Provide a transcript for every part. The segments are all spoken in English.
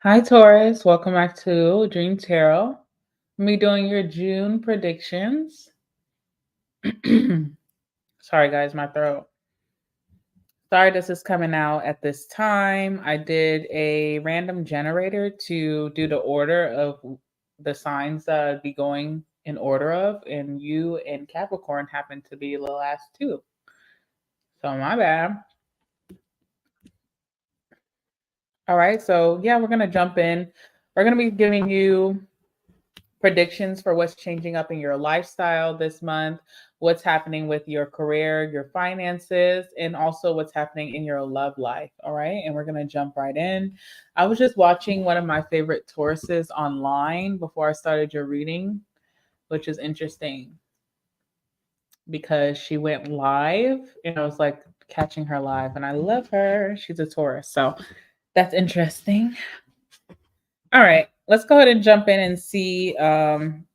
Hi, Taurus. Welcome back to Dream Tarot. Me doing your June predictions. Sorry, guys, my throat. Sorry, this is coming out at this time. I did a random generator to do the order of the signs that I'd be going in order of, and you and Capricorn happen to be the last two. So, my bad. All right, so yeah, we're going to jump in. We're going to be giving you predictions for what's changing up in your lifestyle this month, what's happening with your career, your finances, and also what's happening in your love life. All right. And we're going to jump right in. I was just watching one of my favorite Tauruses online before I started your reading, which is interesting because she went live and I was like catching her live, and I love her. She's a Taurus. So that's interesting. All right, let's go ahead and jump in and see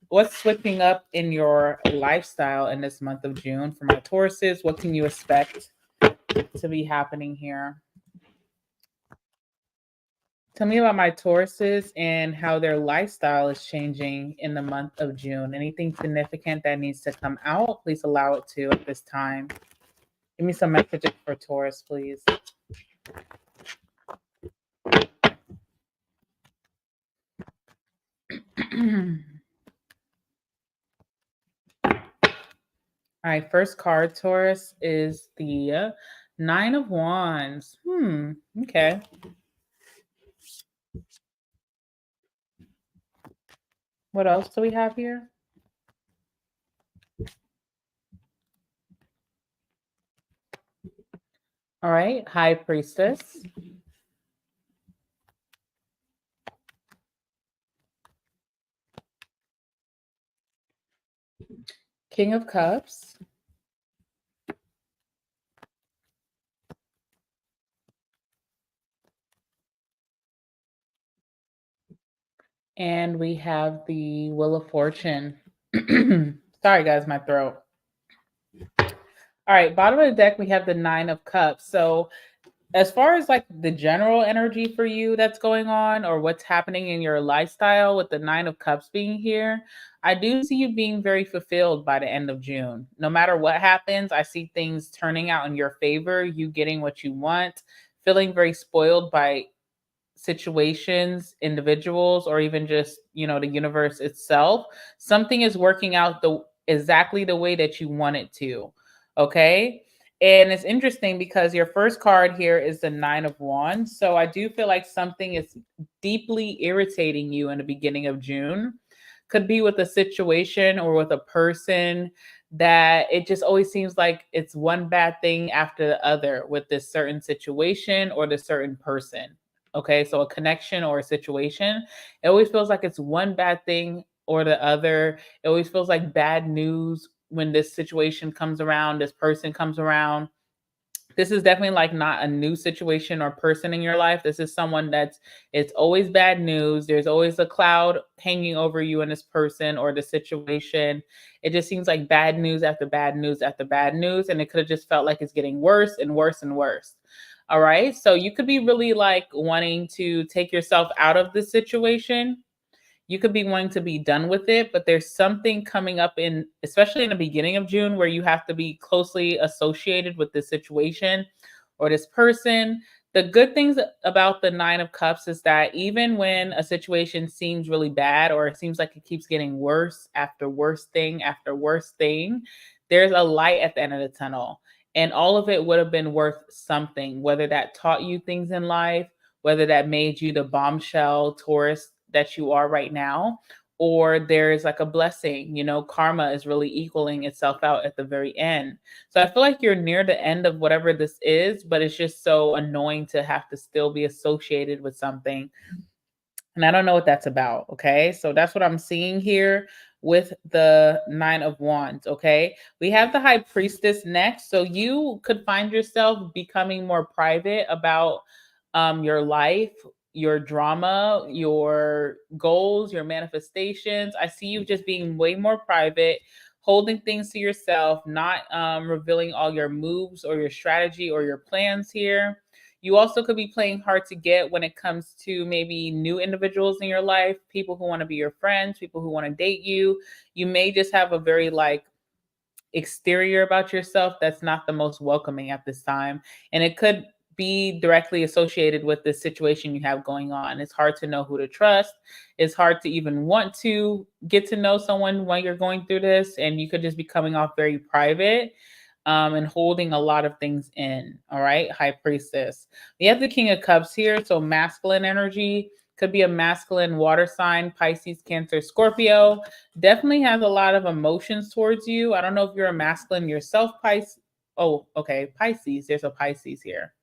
what's switching up in your lifestyle in this month of June for my Tauruses. What can you expect to be happening here? Tell me about my Tauruses and how their lifestyle is changing in the month of June. Anything significant that needs to come out, please allow it to at this time. Give me some messages for Taurus, please. All right, first card, Taurus, is the Nine of Wands. Okay. What else do we have here? All right, High Priestess. King of Cups. And we have the Wheel of Fortune. Sorry, guys, my throat. All right, bottom of the deck, we have the Nine of Cups. So as far as like the general energy for you that's going on or what's happening in your lifestyle with the Nine of Cups being here, I do see you being very fulfilled by the end of June. No matter what happens, I see things turning out in your favor, you getting what you want, feeling very spoiled by situations, individuals, or even just, the universe itself. Something is working out exactly the way that you want it to. Okay? And it's interesting because your first card here is the Nine of Wands. So I do feel like something is deeply irritating you in the beginning of June. Could be with a situation or with a person that it just always seems like it's one bad thing after the other with this certain situation or this certain person. Okay, so a connection or a situation, it always feels like it's one bad thing or the other. It always feels like bad news when this situation comes around, this person comes around. This is definitely like not a new situation or person in your life. This is someone it's always bad news. There's always a cloud hanging over you and this person or the situation. It just seems like bad news after bad news after bad news. And it could have just felt like it's getting worse and worse and worse. All right. So you could be really like wanting to take yourself out of the situation. You could be wanting to be done with it, but there's something coming up in, especially in the beginning of June, where you have to be closely associated with this situation or this person. The good things about the Nine of Cups is that even when a situation seems really bad or it seems like it keeps getting worse after worse thing after worse thing, there's a light at the end of the tunnel. And all of it would have been worth something, whether that taught you things in life, whether that made you the bombshell Taurus that you are right now, or there's like a blessing, karma is really equaling itself out at the very end. So I feel like you're near the end of whatever this is, but it's just so annoying to have to still be associated with something. And I don't know what that's about. Okay. So that's what I'm seeing here with the Nine of Wands. Okay. We have the High Priestess next. So you could find yourself becoming more private about your life, your drama, your goals, your manifestations. I see you just being way more private, holding things to yourself, not revealing all your moves or your strategy or your plans here. You also could be playing hard to get when it comes to maybe new individuals in your life, people who want to be your friends, people who want to date you. You may just have a very like exterior about yourself that's not the most welcoming at this time. And it could be directly associated with the situation you have going on. It's hard to know who to trust. It's hard to even want to get to know someone when you're going through this. And you could just be coming off very private and holding a lot of things in. All right, High Priestess. We have the King of Cups here. So masculine energy could be a masculine water sign, Pisces, Cancer, Scorpio. Definitely has a lot of emotions towards you. I don't know if you're a masculine yourself, Pisces. Oh, okay, Pisces. There's a Pisces here.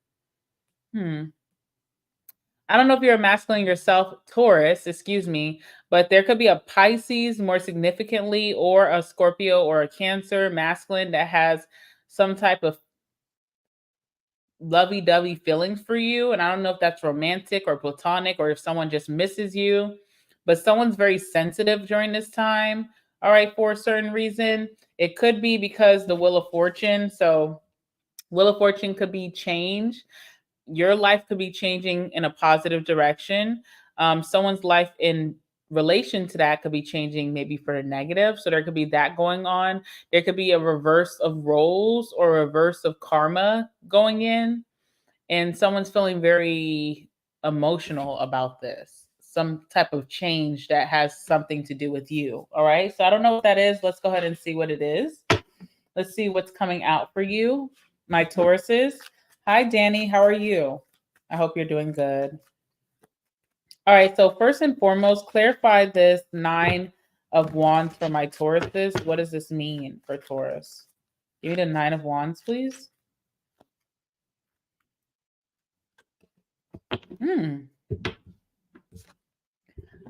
I don't know if you're a masculine yourself, Taurus, excuse me, but there could be a Pisces more significantly, or a Scorpio or a Cancer masculine that has some type of lovey-dovey feelings for you. And I don't know if that's romantic or platonic or if someone just misses you, but someone's very sensitive during this time. All right, for a certain reason. It could be because the Wheel of Fortune. So, Wheel of Fortune could be change. Your life could be changing in a positive direction. Someone's life in relation to that could be changing maybe for the negative. So there could be that going on. There could be a reverse of roles or a reverse of karma going in. And someone's feeling very emotional about this. Some type of change that has something to do with you. All right. So I don't know what that is. Let's go ahead and see what it is. Let's see what's coming out for you, my Tauruses. Hi, Danny. How are you? I hope you're doing good. All right. So first and foremost, clarify this 9 of Wands for my Tauruses. What does this mean for Taurus? Give me the 9 of Wands, please. All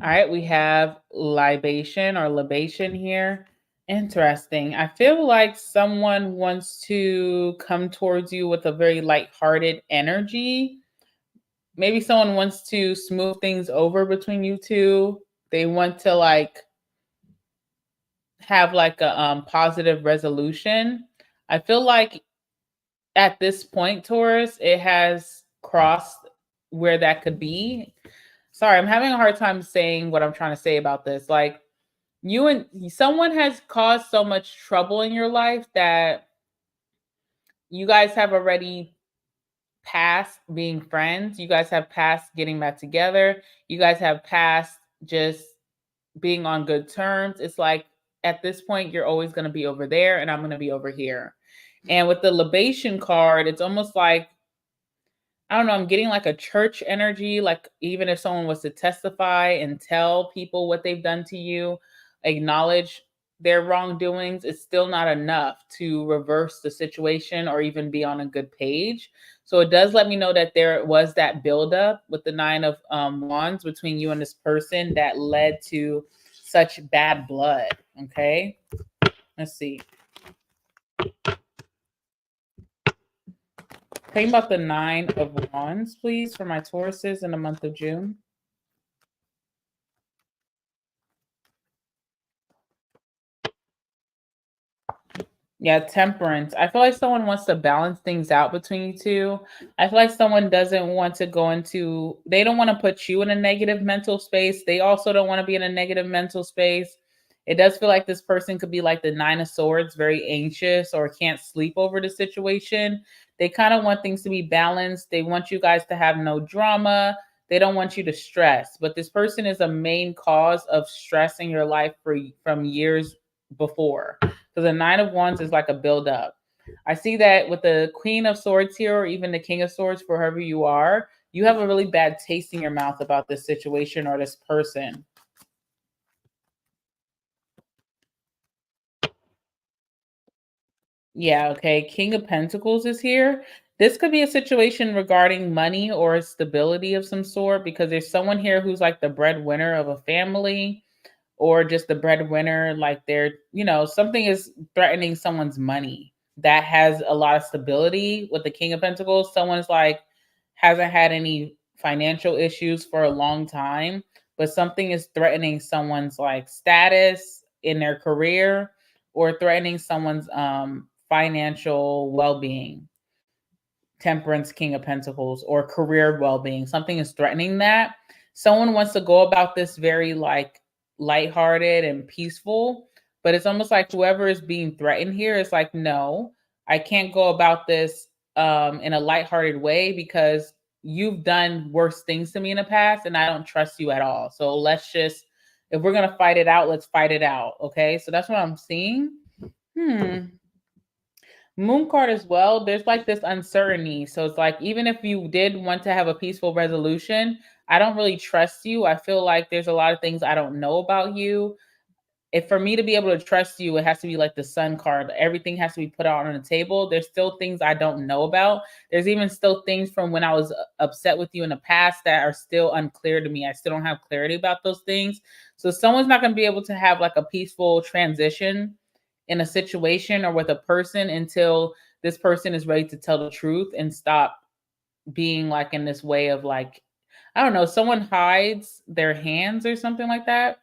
right. We have libation or libation here. Interesting. I feel like someone wants to come towards you with a very lighthearted energy. Maybe someone wants to smooth things over between you two. They want to like have like a positive resolution. I feel like at this point, Taurus, it has crossed where that could be. Sorry, I'm having a hard time saying what I'm trying to say about this. Like, you and someone has caused so much trouble in your life that you guys have already past being friends. You guys have passed getting back together. You guys have passed just being on good terms. It's like at this point, you're always going to be over there and I'm going to be over here. And with the libation card, it's almost like, I don't know, I'm getting like a church energy. Like, even if someone was to testify and tell people what they've done to you, acknowledge their wrongdoings, it's still not enough to reverse the situation or even be on a good page. So it does let me know that there was that buildup with the 9 of Wands between you and this person that led to such bad blood. Okay, let's see. Tell me about the 9 of Wands, please, for my Tauruses in the month of June. Yeah, temperance. I feel like someone wants to balance things out between you two. I feel like someone doesn't want to go into, they don't want to put you in a negative mental space. They also don't want to be in a negative mental space. It does feel like this person could be like the 9 of Swords, very anxious or can't sleep over the situation. They kind of want things to be balanced. They want you guys to have no drama. They don't want you to stress. But this person is a main cause of stress in your life from years before. So the 9 of Wands is like a build-up. I see that with the Queen of Swords here, or even the King of Swords, for whoever you are, you have a really bad taste in your mouth about this situation or this person. Yeah, okay. King of Pentacles is here. This could be a situation regarding money or stability of some sort, because there's someone here who's like the breadwinner of a family, or just the breadwinner, like they're, something is threatening someone's money that has a lot of stability. With the King of Pentacles, someone's like hasn't had any financial issues for a long time, but something is threatening someone's like status in their career, or threatening someone's financial well-being. Temperance, King of Pentacles, or career well-being. Something is threatening that. Someone wants to go about this very like lighthearted and peaceful, but it's almost like whoever is being threatened here is like, no, I can't go about this in a lighthearted way because you've done worse things to me in the past and I don't trust you at all. So let's just, if we're going to fight it out, let's fight it out. Okay. So that's what I'm seeing. Moon card as well, there's like this uncertainty. So it's like, even if you did want to have a peaceful resolution, I don't really trust you. I feel like there's a lot of things I don't know about you. If for me to be able to trust you, it has to be like the sun card. Everything has to be put out on the table. There's still things I don't know about. There's even still things from when I was upset with you in the past that are still unclear to me. I still don't have clarity about those things. So someone's not going to be able to have like a peaceful transition in a situation or with a person until this person is ready to tell the truth and stop being like in this way of like, I don't know, someone hides their hands or something like that.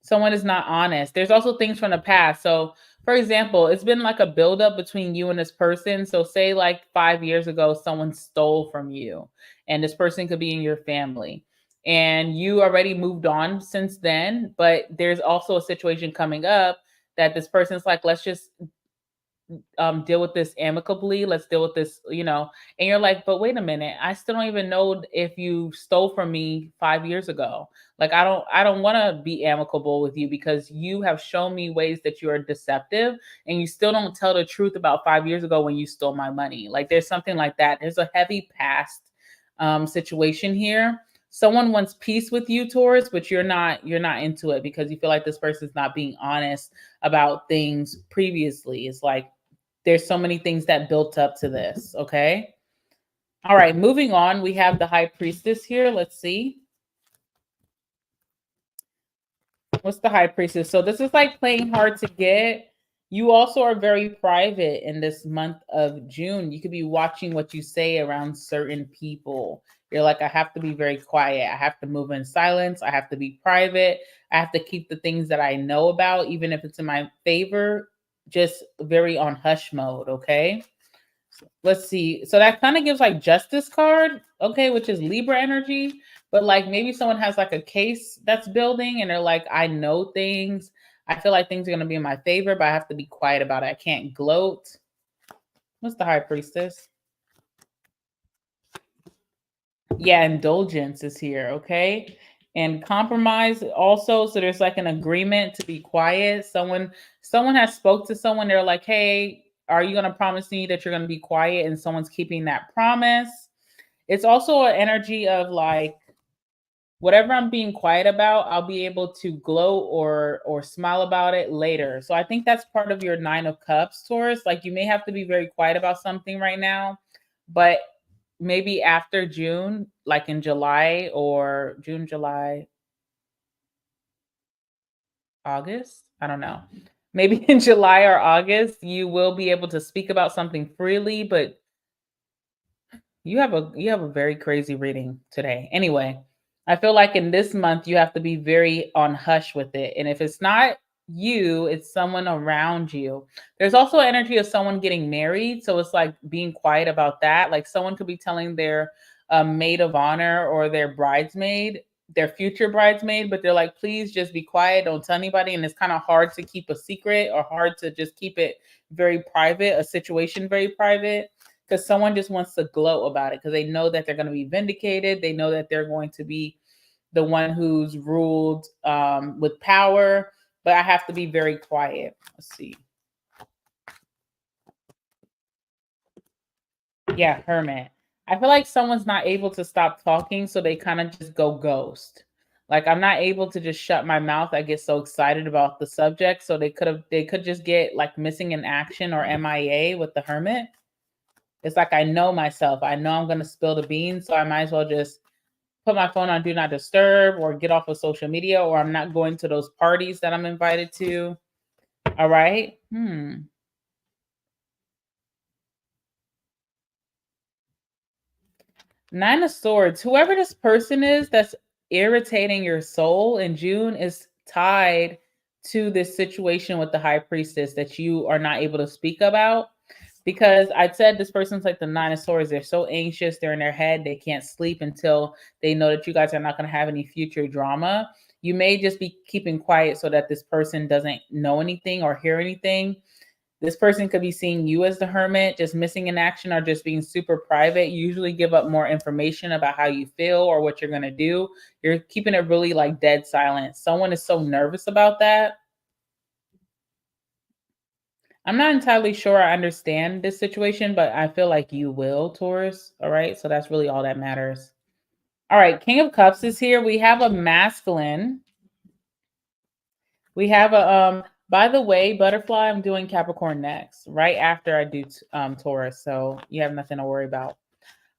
Someone is not honest. There's also things from the past. So, for example, it's been like a buildup between you and this person. So, say like 5 years ago, someone stole from you, and this person could be in your family, and you already moved on since then. But there's also a situation coming up that this person's like, let's just deal with this amicably. Let's deal with this, and you're like, but wait a minute, I still don't even know if you stole from me 5 years ago. Like, I don't want to be amicable with you because you have shown me ways that you are deceptive and you still don't tell the truth about 5 years ago when you stole my money. Like, there's something like that. There's a heavy past situation here. Someone wants peace with you, Taurus, but you're not into it because you feel like this person's not being honest about things previously. It's like there's so many things that built up to this. Okay. All right. Moving on. We have the High Priestess here. Let's see. What's the High Priestess? So this is like playing hard to get. You also are very private in this month of June. You could be watching what you say around certain people. You're like, I have to be very quiet. I have to move in silence. I have to be private. I have to keep the things that I know about, even if it's in my favor, just very on hush mode. Okay. Let's see. So that kind of gives like Justice card, okay, which is Libra energy. But like maybe someone has like a case that's building and they're like, I know things. I feel like things are going to be in my favor, but I have to be quiet about it. I can't gloat. What's the High Priestess? Yeah, indulgence is here, okay? And compromise also. So there's like an agreement to be quiet. Someone has spoke to someone. They're like, hey, are you going to promise me that you're going to be quiet? And someone's keeping that promise. It's also an energy of like, whatever I'm being quiet about, I'll be able to glow or smile about it later. So I think that's part of your 9 of Cups, Taurus. Like, you may have to be very quiet about something right now, but maybe after June, like in July or June, July, August, I don't know. Maybe in July or August, you will be able to speak about something freely, but you have a very crazy reading today. Anyway, I feel like in this month you have to be very on hush with it. And if it's not you, it's someone around you. There's also energy of someone getting married, so it's like being quiet about that. Like, someone could be telling their maid of honor or their bridesmaid, their future bridesmaid, but they're like, please just be quiet, don't tell anybody. And it's kind of hard to keep a secret or hard to just keep it very private, a situation very private, because someone just wants to gloat about it because they know that they're going to be vindicated. They know that they're going to be the one who's ruled with power, but I have to be very quiet. Let's see. Yeah, Hermit. I feel like someone's not able to stop talking, so they kind of just go ghost. Like, I'm not able to just shut my mouth. I get so excited about the subject, so they could just get like missing in action or MIA with the Hermit. It's like, I know myself. I know I'm going to spill the beans, so I might as well just put my phone on do not disturb or get off of social media, or I'm not going to those parties that I'm invited to. All right. 9 of Swords. Whoever this person is that's irritating your soul in June is tied to this situation with the High Priestess that you are not able to speak about, because I said this person's like the Nine of Swords. They're so anxious. They're in their head. They can't sleep until they know that you guys are not going to have any future drama. You may just be keeping quiet so that this person doesn't know anything or hear anything. This person could be seeing you as the hermit, just missing in action or just being super private. You usually give up more information about how you feel or what you're going to do. You're keeping it really like dead silent. Someone is so nervous about that. I'm not entirely sure I understand this situation, but I feel like you will, Taurus. All right. So that's really all that matters. All right. King of Cups is here. We have a masculine. We have a by the way, butterfly, I'm doing Capricorn next, right after I do Taurus. So you have nothing to worry about.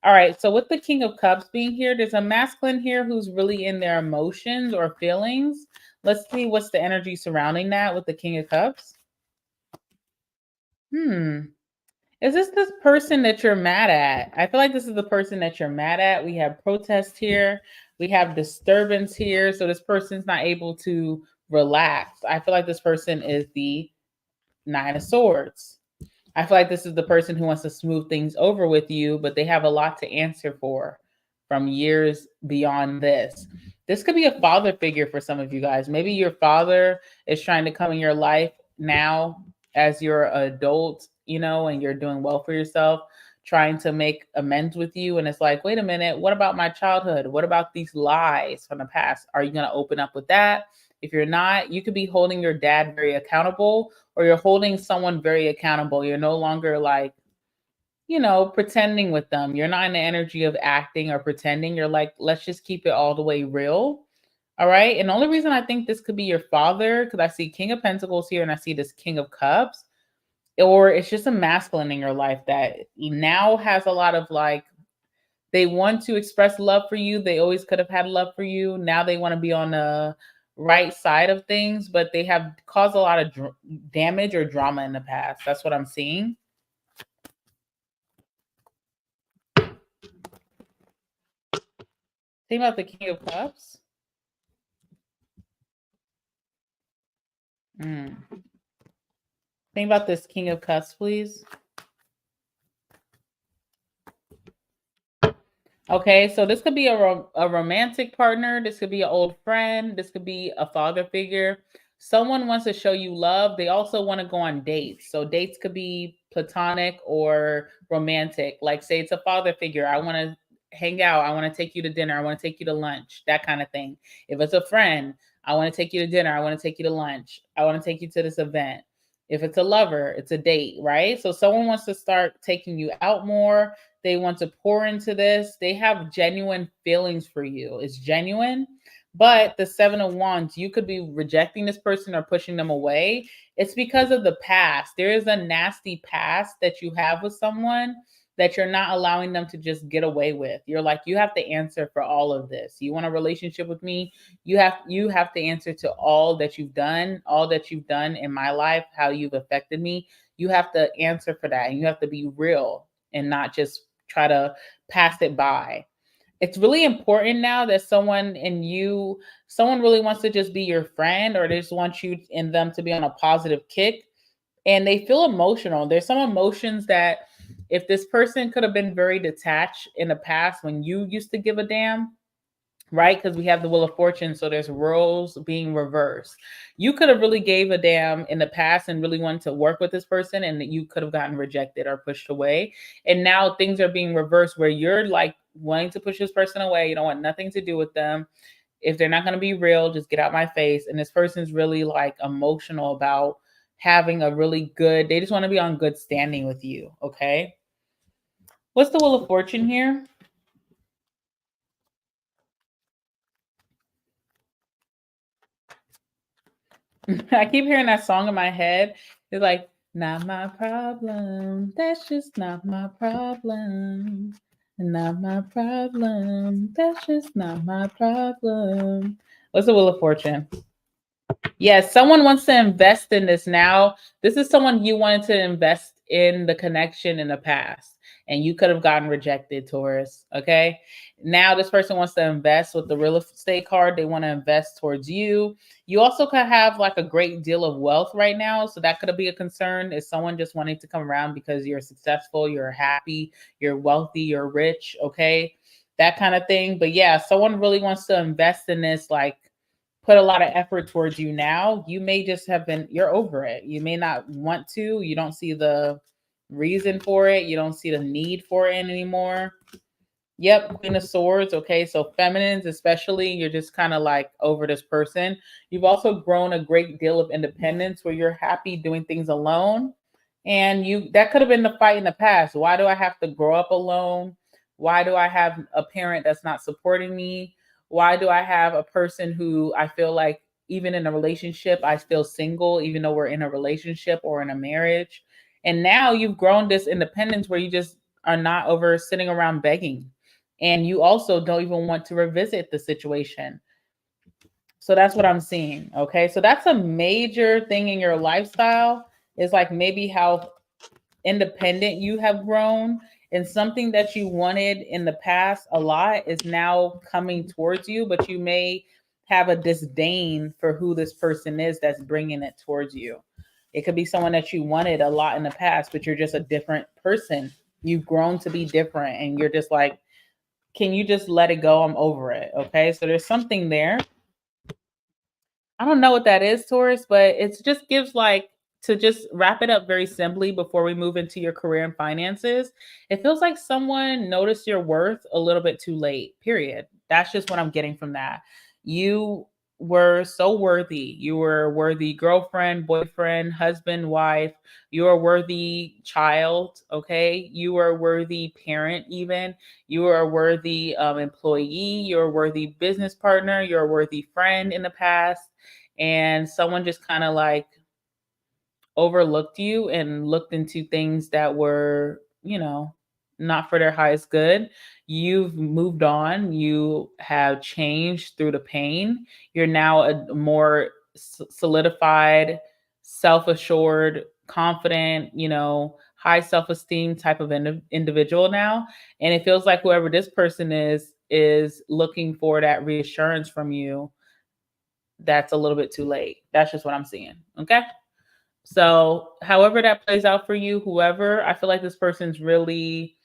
All right. So with the King of Cups being here, there's a masculine here who's really in their emotions or feelings. Let's see what's the energy surrounding that with the King of Cups. Is this person that you're mad at? I feel like this is the person that you're mad at. We have protest here. We have disturbance here. So this person's not able to relax. I feel like this person is the Nine of Swords. I feel like this is the person who wants to smooth things over with you, but they have a lot to answer for from years beyond this. This could be a father figure for some of you guys. Maybe your father is trying to come in your life now as you're an adult, and you're doing well for yourself, trying to make amends with you. And it's like, wait a minute, what about my childhood? What about these lies from the past? Are you going to open up with that? If you're not, you could be holding your dad very accountable, or you're holding someone very accountable. You're no longer like, pretending with them. You're not in the energy of acting or pretending. You're like, let's just keep it all the way real. All right. And the only reason I think this could be your father, because I see King of Pentacles here and I see this King of Cups, or it's just a masculine in your life that now has a lot of like, they want to express love for you. They always could have had love for you. Now they want to be on the right side of things, but they have caused a lot of damage or drama in the past. That's what I'm seeing. Think about the King of Cups. Think about this King of Cups, please. Okay, so this could be a romantic partner. This could be an old friend. This could be a father figure. Someone wants to show you love. They also want to go on dates. So dates could be platonic or romantic. Like say it's a father figure. I want to hang out. I want to take you to dinner. I want to take you to lunch, that kind of thing. If it's a friend, I want to take you to dinner. I want to take you to lunch. I want to take you to this event. If it's a lover, it's a date, right? So someone wants to start taking you out more. They want to pour into this. They have genuine feelings for you. It's genuine. But the Seven of Wands, you could be rejecting this person or pushing them away. It's because of the past. There is a nasty past that you have with someone that you're not allowing them to just get away with. You're like, you have to answer for all of this. You want a relationship with me? You have to answer to all that you've done in my life, how you've affected me. You have to answer for that, and you have to be real and not just try to pass it by. It's really important now that someone really wants to just be your friend, or they just want you and them to be on a positive kick, and they feel emotional. There's some emotions that if this person could have been very detached in the past when you used to give a damn, right? Because we have the Wheel of Fortune, so there's roles being reversed. You could have really gave a damn in the past and really wanted to work with this person, and that you could have gotten rejected or pushed away. And now things are being reversed where you're like wanting to push this person away. You don't want nothing to do with them. If they're not going to be real, just get out my face. And this person's really like emotional about having a really good, they just want to be on good standing with you. Okay. What's the Wheel of Fortune here? I keep hearing that song in my head. It's like, not my problem. That's just not my problem. Not my problem. That's just not my problem. What's the Wheel of Fortune? Yes, someone wants to invest in this now. This is someone you wanted to invest in the connection in the past, and you could have gotten rejected, Taurus. Okay. Now this person wants to invest with the real estate card. They want to invest towards you. You also could have like a great deal of wealth right now. So that could be a concern. Is someone just wanting to come around because you're successful, you're happy, you're wealthy, you're rich. Okay. That kind of thing. But yeah, someone really wants to invest in this, like put a lot of effort towards you now. You may just have been, you're over it. You may not want to. You don't see the reason for it. You don't see the need for it anymore. Yep, Queen of Swords. Okay, so feminines, especially, you're just kind of like over this person. You've also grown a great deal of independence where you're happy doing things alone. And you that could have been the fight in the past. Why do I have to grow up alone? Why do I have a parent that's not supporting me? Why do I have a person who I feel like even in a relationship, I feel single, even though we're in a relationship or in a marriage? And now you've grown this independence where you just are not over sitting around begging, and you also don't even want to revisit the situation. So that's what I'm seeing. Okay. So that's a major thing in your lifestyle, is like maybe how independent you have grown, and something that you wanted in the past a lot is now coming towards you, but you may have a disdain for who this person is that's bringing it towards you. It could be someone that you wanted a lot in the past, but you're just a different person. You've grown to be different, and you're just like, can you just let it go? I'm over it. Okay. So there's something there. I don't know what that is, Taurus, but it just gives like, to just wrap it up very simply before we move into your career and finances. It feels like someone noticed your worth a little bit too late, period. That's just what I'm getting from that. You were so worthy. You were a worthy girlfriend, boyfriend, husband, wife. You are a worthy child. Okay. You are a worthy parent, even. You are a worthy employee. You're a worthy business partner. You're a worthy friend in the past, and someone just kind of like overlooked you and looked into things that were, not for their highest good. You've moved on. You have changed through the pain. You're now a more solidified, self assured, confident, high self esteem type of individual now. And it feels like whoever this person is looking for that reassurance from you. That's a little bit too late. That's just what I'm seeing. Okay. So, however that plays out for you, whoever, I feel like this person's really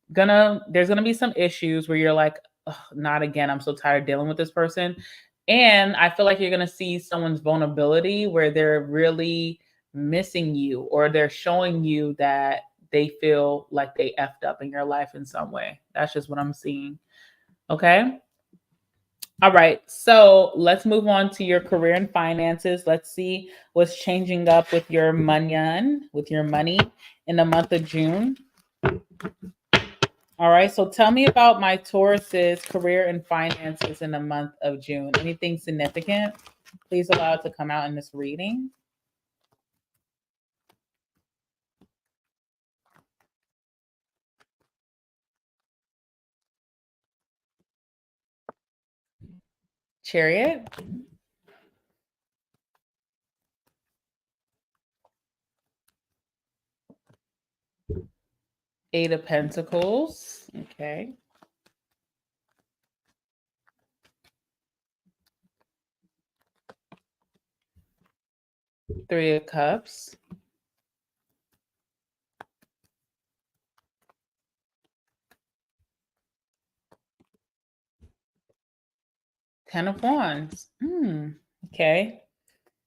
there's gonna be some issues where you're like, "Ugh, not again. I'm so tired dealing with this person." And I feel like you're gonna see someone's vulnerability where they're really missing you, or they're showing you that they feel like they effed up in your life in some way. That's just what I'm seeing. Okay. All right, so let's move on to your career and finances. Let's see what's changing up with your with your money in the month of June. All right, so tell me about my Taurus's career and finances in the month of June. Anything significant? Please allow it to come out in this reading. Chariot, Eight of Pentacles. Okay. Three of Cups. Ten of Wands. Okay.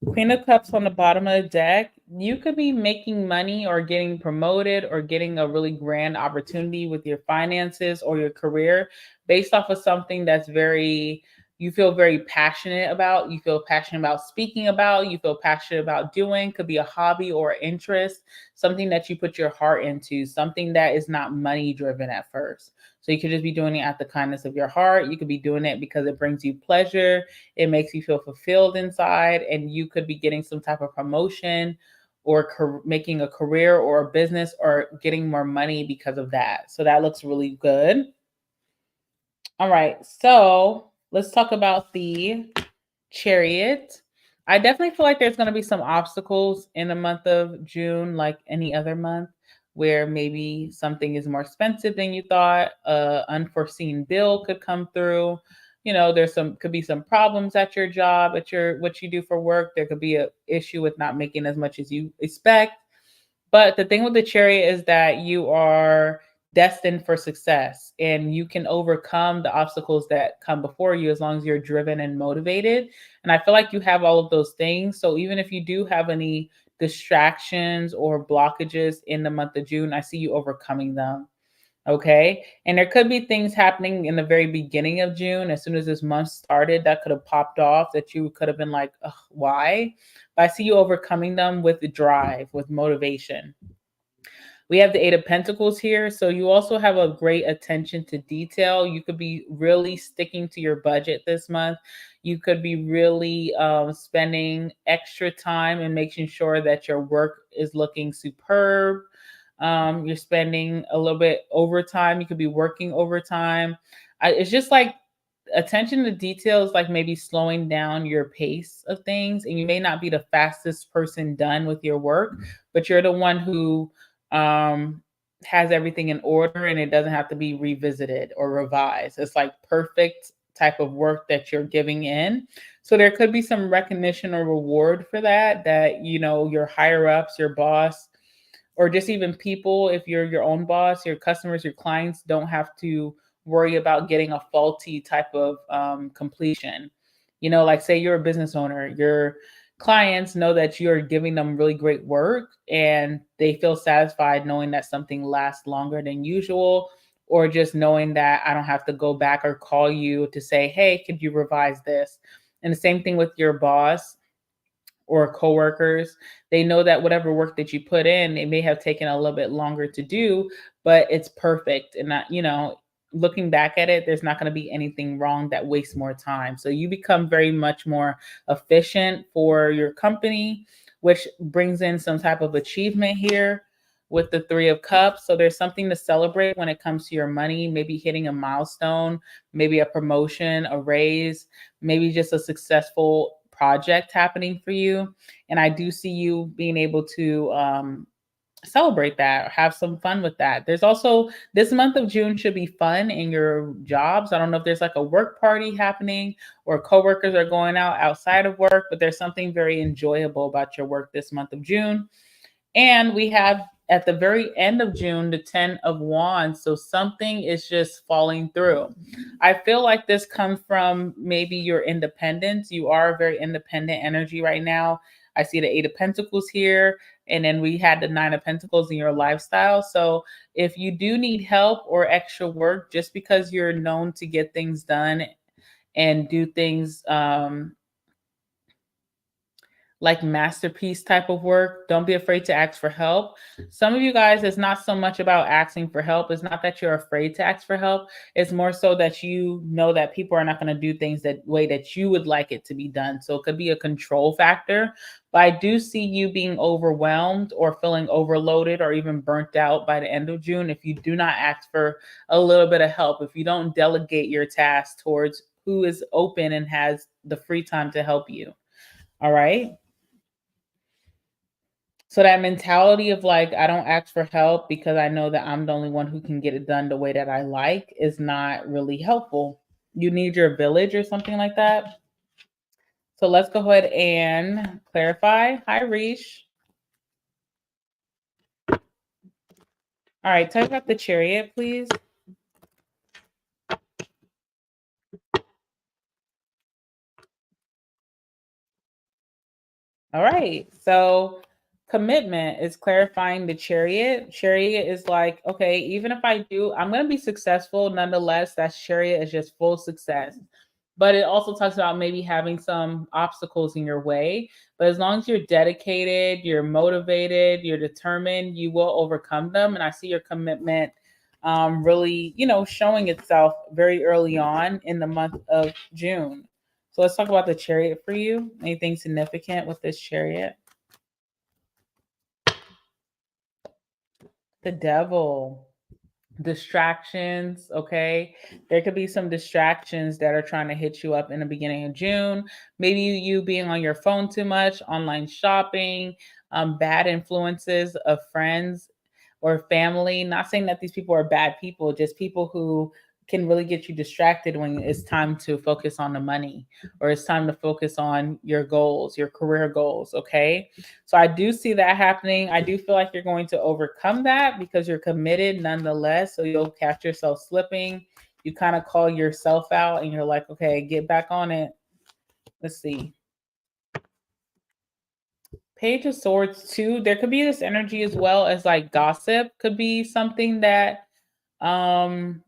Queen of Cups on the bottom of the deck. You could be making money or getting promoted or getting a really grand opportunity with your finances or your career based off of something that's you feel very passionate about. You feel passionate about speaking about, you feel passionate about doing. Could be a hobby or interest, something that you put your heart into, something that is not money driven at first. So you could just be doing it at the kindness of your heart. You could be doing it because it brings you pleasure. It makes you feel fulfilled inside, and you could be getting some type of promotion or making a career or a business or getting more money because of that. So that looks really good. All right. So let's talk about the Chariot. I definitely feel like there's going to be some obstacles in the month of June, like any other month. where maybe something is more expensive than you thought, a unforeseen bill could come through. There's some could be some problems at your job, at your what you do for work. There could be a issue with not making as much as you expect. But the thing with the chariot is that you are destined for success and you can overcome the obstacles that come before you as long as you're driven and motivated. And I feel like you have all of those things. So even if you do have any distractions or blockages in the month of June, I see you overcoming them. Okay. And there could be things happening in the very beginning of June. As soon as this month started, that could have popped off that you could have been like, ugh, why? But I see you overcoming them with the drive, with motivation. We have the Eight of Pentacles here. So you also have a great attention to detail. You could be really sticking to your budget this month. You could be really spending extra time and making sure that your work is looking superb. You're spending a little bit overtime. You could be working overtime. It's just like attention to details, like maybe slowing down your pace of things. And you may not be the fastest person done with your work, but you're the one who has everything in order and it doesn't have to be revisited or revised. It's like perfect type of work that you're giving in. So there could be some recognition or reward for that, your higher ups, your boss, or just even people, if you're your own boss, your customers, your clients don't have to worry about getting a faulty type of completion. Like say you're a business owner, your clients know that you're giving them really great work and they feel satisfied knowing that something lasts longer than usual, or just knowing that I don't have to go back or call you to say, hey, could you revise this? And the same thing with your boss or coworkers. They know that whatever work that you put in, it may have taken a little bit longer to do, but it's perfect. And not, looking back at it, there's not going to be anything wrong that wastes more time. So you become very much more efficient for your company, which brings in some type of achievement here with the Three of Cups. So there's something to celebrate when it comes to your money, maybe hitting a milestone, maybe a promotion, a raise, maybe just a successful project happening for you. And I do see you being able to celebrate that or have some fun with that. There's also this month of June should be fun in your jobs. I don't know if there's like a work party happening or coworkers are going out outside of work, but there's something very enjoyable about your work this month of June. And we have at the very end of June, the 10 of Wands. So something is just falling through. I feel like this comes from maybe your independence. You are a very independent energy right now. I see the Eight of Pentacles here. And then we had the Nine of Pentacles in your lifestyle. So if you do need help or extra work, just because you're known to get things done and do things like masterpiece type of work, don't be afraid to ask for help. Some of you guys, it's not so much about asking for help. It's not that you're afraid to ask for help. It's more so that you know that people are not going to do things that way that you would like it to be done. So it could be a control factor. But I do see you being overwhelmed or feeling overloaded or even burnt out by the end of June if you do not ask for a little bit of help, if you don't delegate your tasks towards who is open and has the free time to help you. All right. So that mentality of like, I don't ask for help because I know that I'm the only one who can get it done the way that I like is not really helpful. You need your village or something like that. So let's go ahead and clarify. Hi, Rish. All right, talk about the chariot, please. All right. So commitment is clarifying the chariot. Chariot is like, okay, even if I do, I'm going to be successful nonetheless. That chariot is just full success. But it also talks about maybe having some obstacles in your way. But as long as you're dedicated, you're motivated, you're determined, you will overcome them. And I see your commitment really, showing itself very early on in the month of June. So let's talk about the chariot for you. Anything significant with this chariot? The devil. Distractions, okay? There could be some distractions that are trying to hit you up in the beginning of June. Maybe you being on your phone too much, online shopping, bad influences of friends, or family. Not saying that these people are bad people, just people who can really get you distracted when it's time to focus on the money or it's time to focus on your goals, your career goals. Okay. So I do see that happening. I do feel like you're going to overcome that because you're committed nonetheless. So you'll catch yourself slipping. You kind of call yourself out and you're like, okay, get back on it. Let's see. Page of Swords too. There could be this energy as well as like gossip could be something that um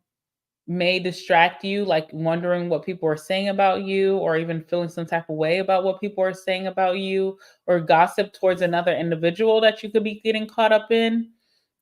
may distract you, like wondering what people are saying about you, or even feeling some type of way about what people are saying about you, or gossip towards another individual that you could be getting caught up in.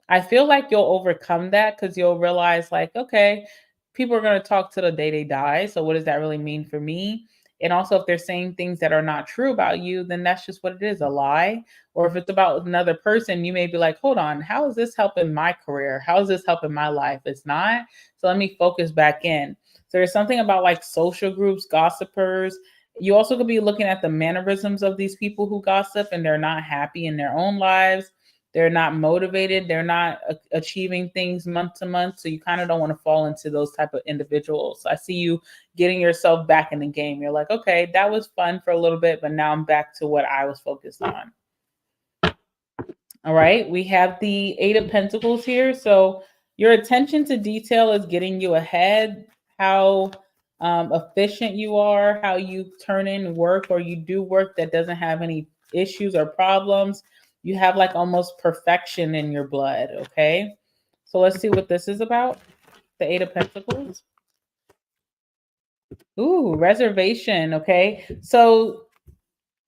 I feel like you'll overcome that because you'll realize, like, okay, people are going to talk to the day they die. So, what does that really mean for me? And also, if they're saying things that are not true about you, then that's just what it is, a lie. Or if it's about another person, you may be like, hold on, how is this helping my career? How is this helping my life? It's not. So, let me focus back in. So, there's something about like social groups, gossipers. You also could be looking at the mannerisms of these people who gossip and they're not happy in their own lives. They're not motivated. They're not achieving things month to month. So you kind of don't want to fall into those type of individuals. I see you getting yourself back in the game. You're like, okay, that was fun for a little bit, but now I'm back to what I was focused on. All right. We have the Eight of Pentacles here. So your attention to detail is getting you ahead. How efficient you are, how you turn in work or you do work that doesn't have any issues or problems. You have like almost perfection in your blood. Okay. So let's see what this is about. The Eight of Pentacles. Ooh, reservation. Okay. So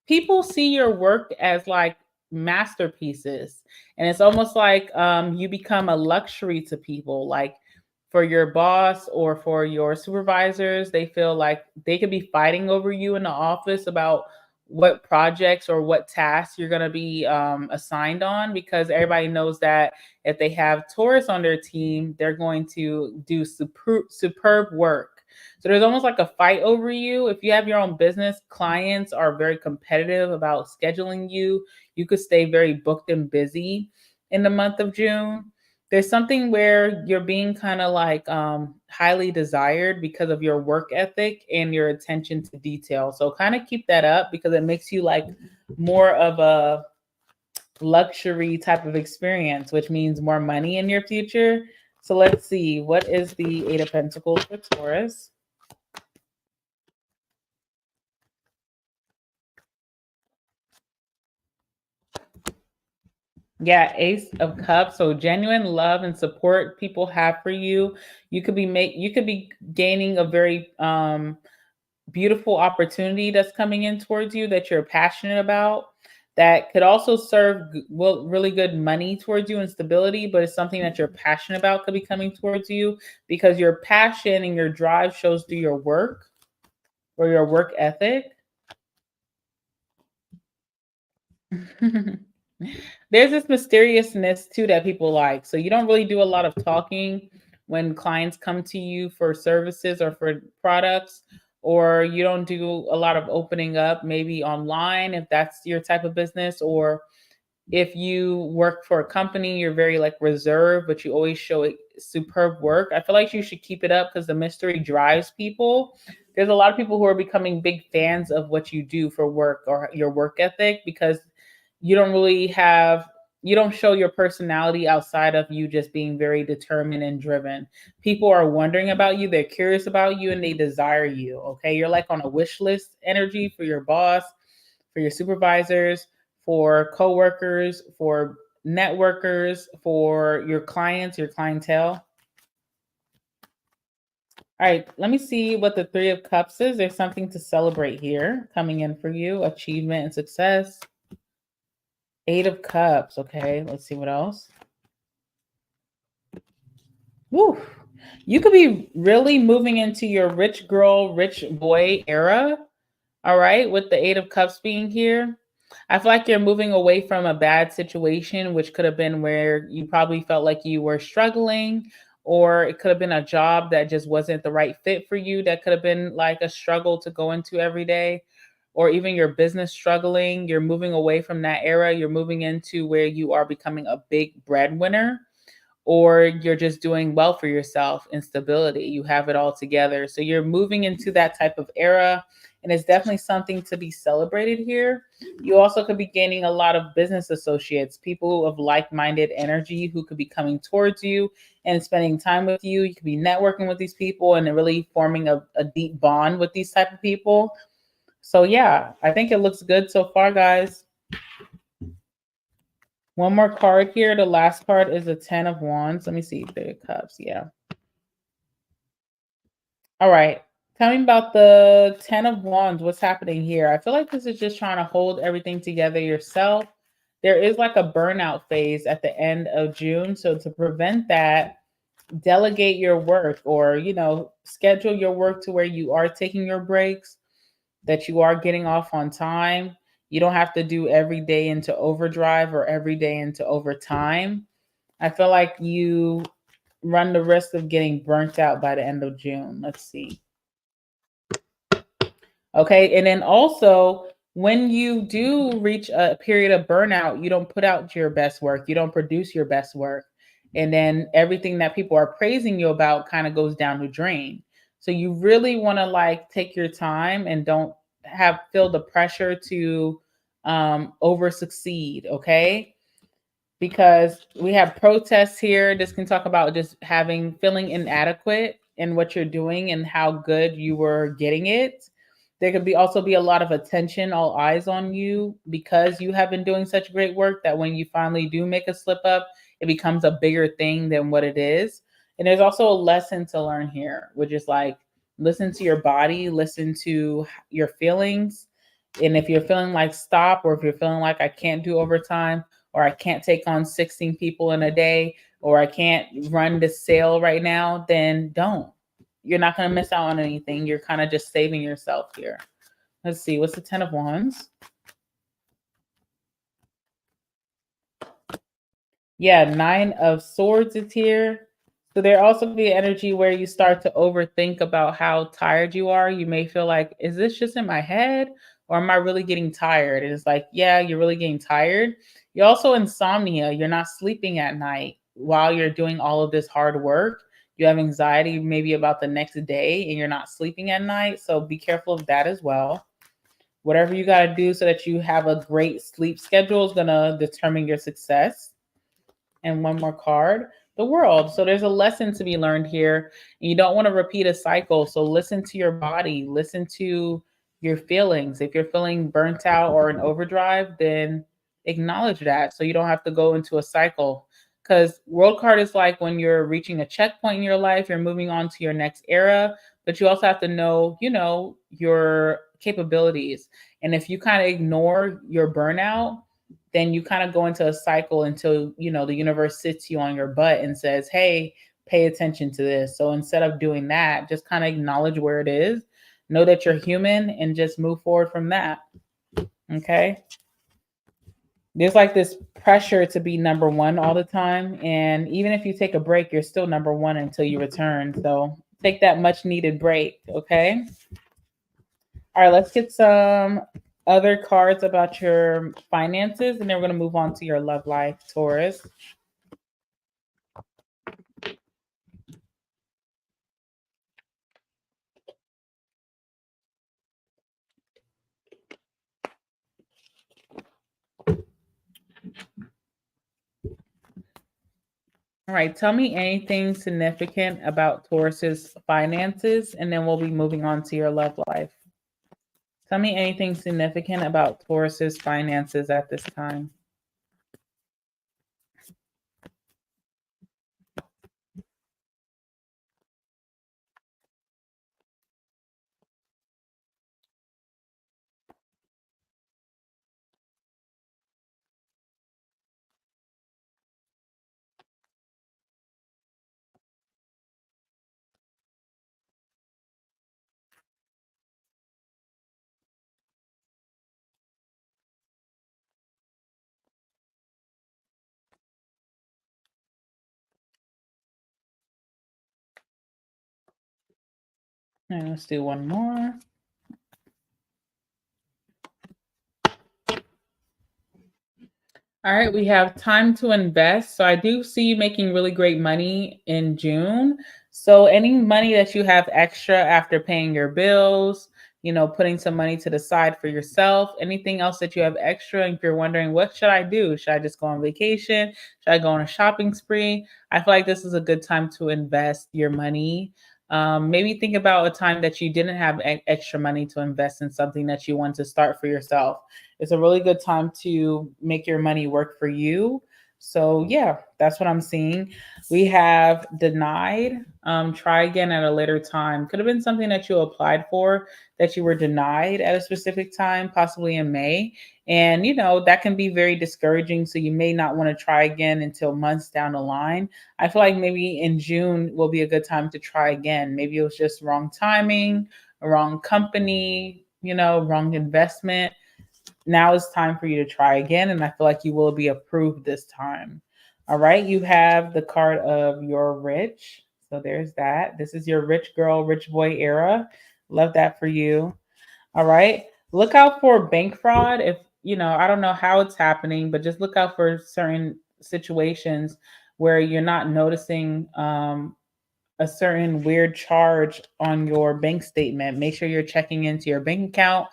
people see your work as like masterpieces, and it's almost like you become a luxury to people, like for your boss or for your supervisors. They feel like they could be fighting over you in the office about what projects or what tasks you're going to be assigned on, because everybody knows that if they have Taurus on their team, they're going to do superb work. So there's almost like a fight over you. If you have your own business, clients are very competitive about scheduling you. You could stay very booked and busy in the month of June. There's something where you're being kind of like highly desired because of your work ethic and your attention to detail. So kind of keep that up because it makes you like more of a luxury type of experience, which means more money in your future. So let's see, what is the Eight of Pentacles for Taurus? Yeah, Ace of Cups. So genuine love and support people have for you. You could be gaining a very beautiful opportunity that's coming in towards you that you're passionate about. That could also serve well really good money towards you and stability, but it's something that you're passionate about could be coming towards you because your passion and your drive shows through your work or your work ethic. There's this mysteriousness too that people like. So you don't really do a lot of talking when clients come to you for services or for products, or you don't do a lot of opening up, maybe online if that's your type of business, or if you work for a company, you're very like reserved, but you always show it superb work. I feel like you should keep it up because the mystery drives people. There's a lot of people who are becoming big fans of what you do for work or your work ethic because you don't really have you don't show your personality outside of you just being very determined and driven. People are wondering about you, they're curious about you, and they desire you. Okay. You're like on a wish list energy for your boss, for your supervisors, for coworkers, for networkers, for your clients, your clientele. All right, let me see what the Three of Cups is. There's something to celebrate here coming in for you, achievement and success. Eight of Cups. Okay, let's see what else. Woo. You could be really moving into your rich girl, rich boy era. All right, with the Eight of Cups being here. I feel like you're moving away from a bad situation, which could have been where you probably felt like you were struggling, or it could have been a job that just wasn't the right fit for you. That could have been like a struggle to go into every day, or even your business struggling. You're moving away from that era. You're moving into where you are becoming a big breadwinner. or you're just doing well for yourself in stability. You have it all together. So you're moving into that type of era, and it's definitely something to be celebrated here. You also could be gaining a lot of business associates, people of like-minded energy who could be coming towards you and spending time with you. You could be networking with these people and really forming a deep bond with these type of people. So yeah, I think it looks good so far, guys. One more card here. The last card is the 10 of Wands. Let me see. The Cups. Yeah. All right. Tell me about the 10 of Wands. What's happening here? I feel like this is just trying to hold everything together yourself. There is like a burnout phase at the end of June. So to prevent that, delegate your work, or, schedule your work to where you are taking your breaks, that you are getting off on time. You don't have to do every day into overdrive or every day into overtime. I feel like you run the risk of getting burnt out by the end of June. Let's see. Okay. And then also, when you do reach a period of burnout, you don't put out your best work, you don't produce your best work. And then everything that people are praising you about kind of goes down the drain. So you really want to like take your time and don't feel the pressure to over succeed. Okay, because we have protests here. This can talk about just feeling inadequate in what you're doing and how good you were getting it. There could also be a lot of attention, all eyes on you, because you have been doing such great work that when you finally do make a slip up, it becomes a bigger thing than what it is. And there's also a lesson to learn here, which is like, listen to your body, listen to your feelings. And if you're feeling like stop, or if you're feeling like I can't do overtime, or I can't take on 16 people in a day, or I can't run this sale right now, then don't. You're not going to miss out on anything. You're kind of just saving yourself here. Let's see. What's the 10 of Wands? Yeah, 9 of Swords is here. So there also be energy where you start to overthink about how tired you are. You may feel like, is this just in my head, or am I really getting tired? And it's like, yeah, you're really getting tired. You're also insomnia. You're not sleeping at night while you're doing all of this hard work. You have anxiety maybe about the next day, and you're not sleeping at night. So be careful of that as well. Whatever you got to do so that you have a great sleep schedule is going to determine your success. And one more card, the World. So there's a lesson to be learned here. And you don't want to repeat a cycle. So listen to your body, listen to your feelings. If you're feeling burnt out or in overdrive, then acknowledge that so you don't have to go into a cycle. Because World card is like when you're reaching a checkpoint in your life, you're moving on to your next era, but you also have to know, your capabilities. And if you kind of ignore your burnout, then you kind of go into a cycle until, the universe sits you on your butt and says, hey, pay attention to this. So instead of doing that, just kind of acknowledge where it is, know that you're human, and just move forward from that. Okay. There's like this pressure to be number one all the time. And even if you take a break, you're still number one until you return. So take that much needed break. Okay. All right, let's get some other cards about your finances, and then we're going to move on to your love life, Taurus. All right, tell me anything significant about Taurus's finances, and then we'll be moving on to your love life. Tell me anything significant about Taurus's finances at this time. All right, let's do one more. All right, we have time to invest. So I do see you making really great money in June. So any money that you have extra after paying your bills, putting some money to the side for yourself, anything else that you have extra, if you're wondering, what should I do? Should I just go on vacation? Should I go on a shopping spree? I feel like this is a good time to invest your money. Maybe think about a time that you didn't have extra money to invest in something that you want to start for yourself. It's a really good time to make your money work for you. So yeah, that's what I'm seeing. We have denied. Try again at a later time. Could have been something that you applied for that you were denied at a specific time, possibly in May. And that can be very discouraging. So you may not want to try again until months down the line. I feel like maybe in June will be a good time to try again. Maybe it was just wrong timing, wrong company, wrong investment. Now it's time for you to try again, and I feel like you will be approved this time. All right, you have the card of you're rich. So there's that. This is your rich girl, rich boy era. Love that for you. All right. Look out for bank fraud. If, I don't know how it's happening, but just look out for certain situations where you're not noticing a certain weird charge on your bank statement. Make sure you're checking into your bank account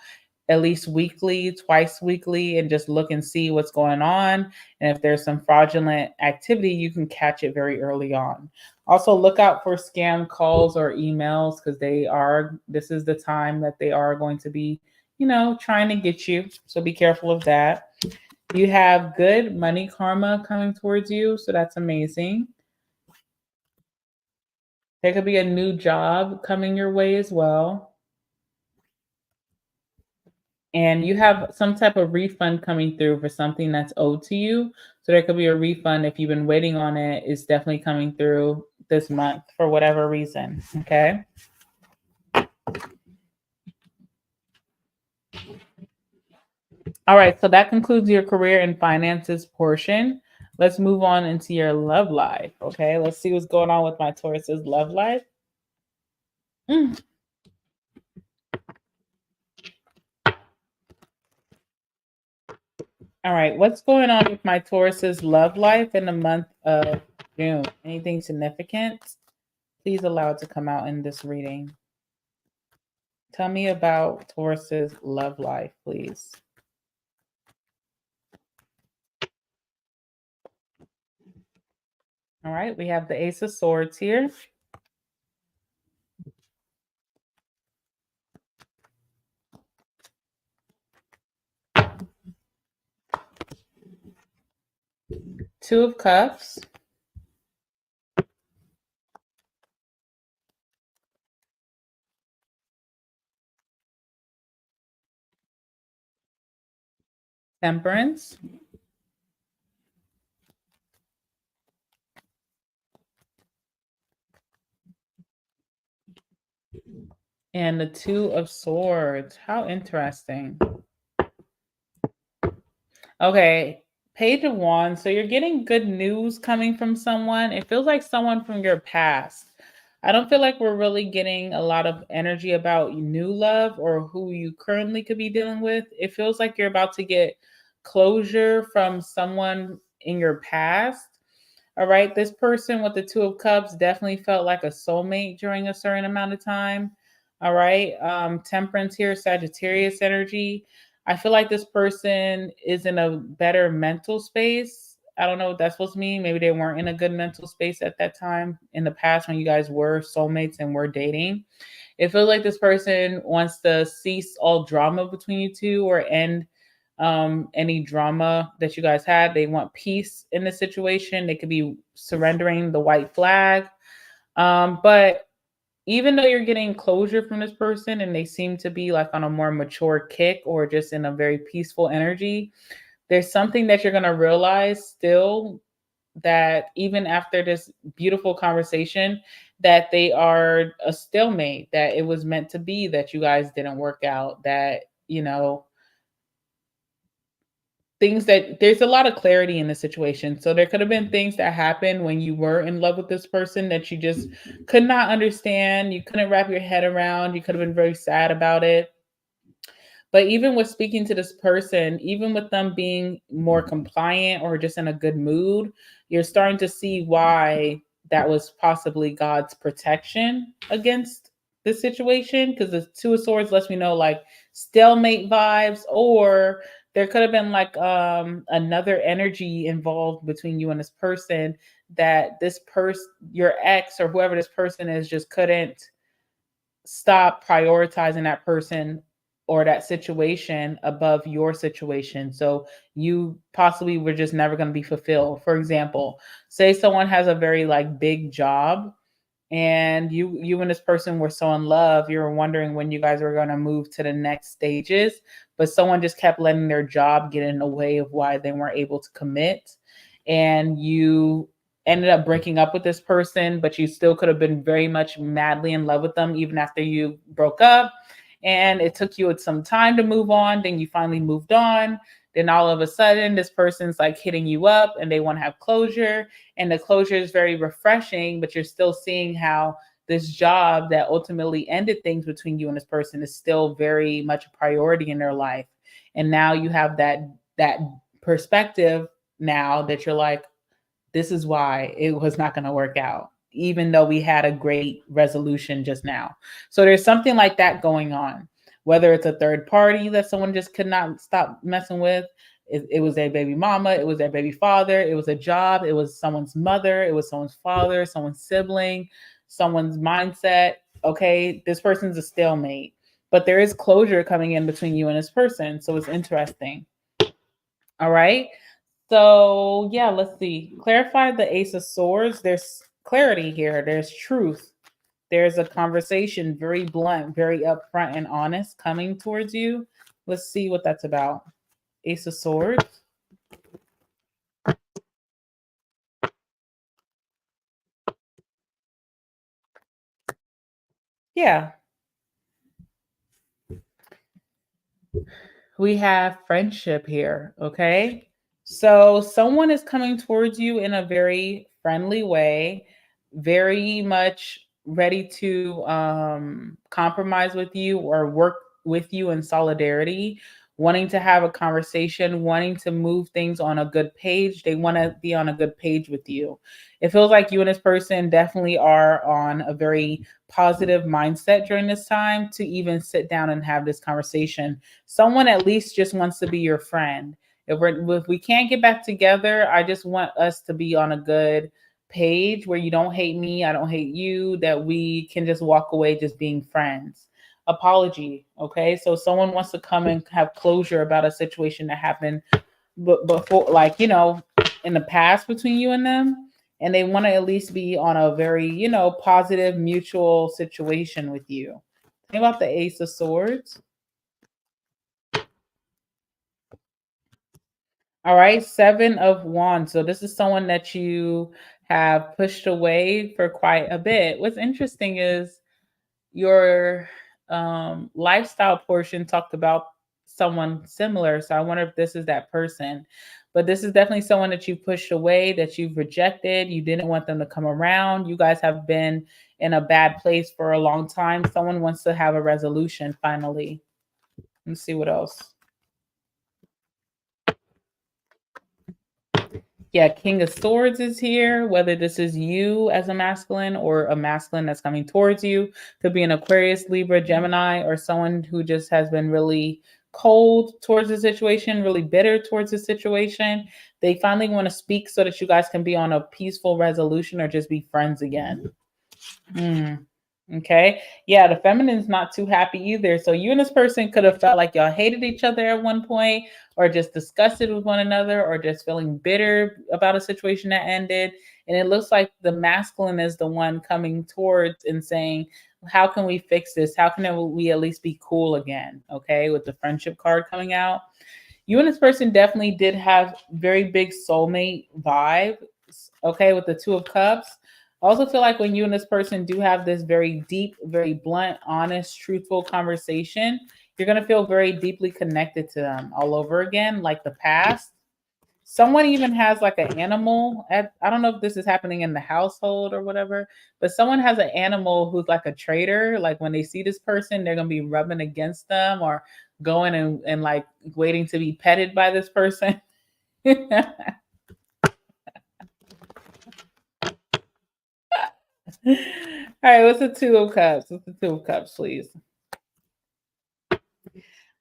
at least weekly, twice weekly, and just look and see what's going on. And if there's some fraudulent activity, you can catch it very early on. Also, look out for scam calls or emails because this is the time that they are going to be, trying to get you. So be careful of that. You have good money karma coming towards you. So that's amazing. There could be a new job coming your way as well. And you have some type of refund coming through for something that's owed to you. So there could be a refund if you've been waiting on it. It's definitely coming through this month for whatever reason. Okay. All right. So that concludes your career and finances portion. Let's move on into your love life. Okay. Let's see what's going on with my Taurus's love life. Mm. All right. What's going on with my Taurus's love life in the month of June? Anything significant? Please allow it to come out in this reading. Tell me about Taurus's love life, please. All right, we have the Ace of Swords here. Two of Cups. Temperance. And the Two of Swords. How interesting. Okay, Page of Wands. So you're getting good news coming from someone. It feels like someone from your past. I don't feel like we're really getting a lot of energy about new love or who you currently could be dealing with. It feels like you're about to get closure from someone in your past. All right, this person with the Two of Cups definitely felt like a soulmate during a certain amount of time. All right, Temperance here, Sagittarius energy. I feel like this person is in a better mental space. I don't know what that's supposed to mean. Maybe they weren't in a good mental space at that time in the past when you guys were soulmates and were dating. It feels like this person wants to cease all drama between you two or end any drama that you guys had. They want peace in the situation. They could be surrendering the white flag. But even though you're getting closure from this person and they seem to be like on a more mature kick or just in a very peaceful energy, there's something that you're going to realize still, that even after this beautiful conversation, that they are a stalemate, that it was meant to be, that you guys didn't work out, that things that there's a lot of clarity in the situation. So there could have been things that happened when you were in love with this person that you just could not understand. You couldn't wrap your head around. You could have been very sad about it. But even with speaking to this person, even with them being more compliant or just in a good mood, you're starting to see why that was possibly God's protection against the situation. Because the Two of Swords lets me know like stalemate vibes, or there could have been like another energy involved between you and this person that this person, your ex or whoever this person is, just couldn't stop prioritizing that person or that situation above your situation. So you possibly were just never going to be fulfilled. For example, say someone has a very like big job and you and this person were so in love, you were wondering when you guys were going to move to the next stages, but someone just kept letting their job get in the way of why they weren't able to commit, and you ended up breaking up with this person, but you still could have been very much madly in love with them even after you broke up, and it took you some time to move on, then you finally moved on, then all of a sudden this person's like hitting you up and they want to have closure, and the closure is very refreshing, but you're still seeing how this job that ultimately ended things between you and this person is still very much a priority in their life. And now you have that perspective now that you're like, this is why it was not going to work out, even though we had a great resolution just now. So there's something like that going on, whether it's a third party that someone just could not stop messing with. It was their baby mama, it was their baby father, it was a job, it was someone's mother, it was someone's father, someone's sibling, someone's mindset. Okay, this person's a stalemate, but there is closure coming in between you and this person. So it's interesting. All right. So yeah, let's see. Clarify the Ace of Swords. There's clarity here. There's truth. There's a conversation, very blunt, very upfront and honest, coming towards you. Let's see what that's about. Ace of Swords. Yeah. We have friendship here. Okay. So someone is coming towards you in a very friendly way, very much ready to compromise with you or work with you in solidarity, wanting to have a conversation, wanting to move things on a good page. They want to be on a good page with you. It feels like you and this person definitely are on a very positive mindset during this time to even sit down and have this conversation. Someone at least just wants to be your friend. If we can't get back together, I just want us to be on a good page where you don't hate me, I don't hate you, that we can just walk away just being friends. Apology, okay? So someone wants to come and have closure about a situation that happened before, like, in the past between you and them, and they want to at least be on a very, positive mutual situation with you. Think about the Ace of Swords. All right, Seven of Wands. So this is someone that you have pushed away for quite a bit. What's interesting is your lifestyle portion talked about someone similar. So I wonder if this is that person. But this is definitely someone that you pushed away, that you've rejected. You didn't want them to come around. You guys have been in a bad place for a long time. Someone wants to have a resolution finally. Let's see what else. Yeah, King of Swords is here. Whether this is you as a masculine or a masculine that's coming towards you, could be an Aquarius, Libra, Gemini, or someone who just has been really cold towards the situation, really bitter towards the situation. They finally want to speak so that you guys can be on a peaceful resolution or just be friends again. Okay. Yeah, the feminine's not too happy either. So you and this person could have felt like y'all hated each other at one point, or just disgusted with one another, or just feeling bitter about a situation that ended. And it looks like the masculine is the one coming towards and saying, how can we fix this? How can we at least be cool again? Okay, with the friendship card coming out. You and this person definitely did have very big soulmate vibe. Okay, with the Two of Cups. I also feel like when you and this person do have this very deep, very blunt, honest, truthful conversation, you're going to feel very deeply connected to them all over again, like the past. Someone even has like an animal at, I don't know if this is happening in the household or whatever, but someone has an animal who's like a traitor. Like when they see this person, they're gonna be rubbing against them or going and like waiting to be petted by this person. All right, what's the two of cups? What's the two of cups, please?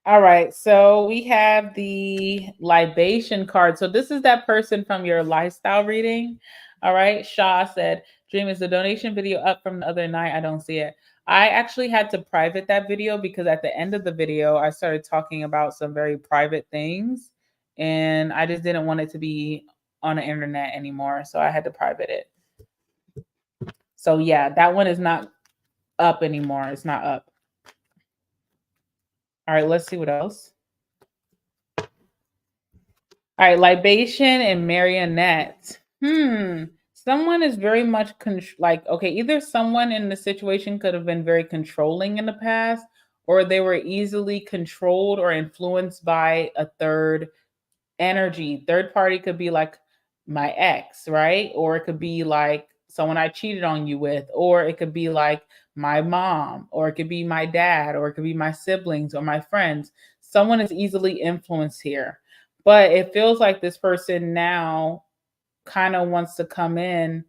All right, so we have the libation card. So this is that person from your lifestyle reading. All right, Shaw said, Dream, is the donation video up from the other night? I don't see it. I actually had to private that video because at the end of the video, I started talking about some very private things and I just didn't want it to be on the internet anymore. So I had to private it. So yeah, that one is not up anymore. It's not up. All right, let's see what else. All right, libation and marionette. Someone is very much like, okay, either someone in the situation could have been very controlling in the past, or they were easily controlled or influenced by a third energy. Third party could be like my ex, right? Or it could be like someone I cheated on you with, or it could be like my mom, or it could be my dad, or it could be my siblings or my friends. Someone is easily influenced here. But it feels like this person now kind of wants to come in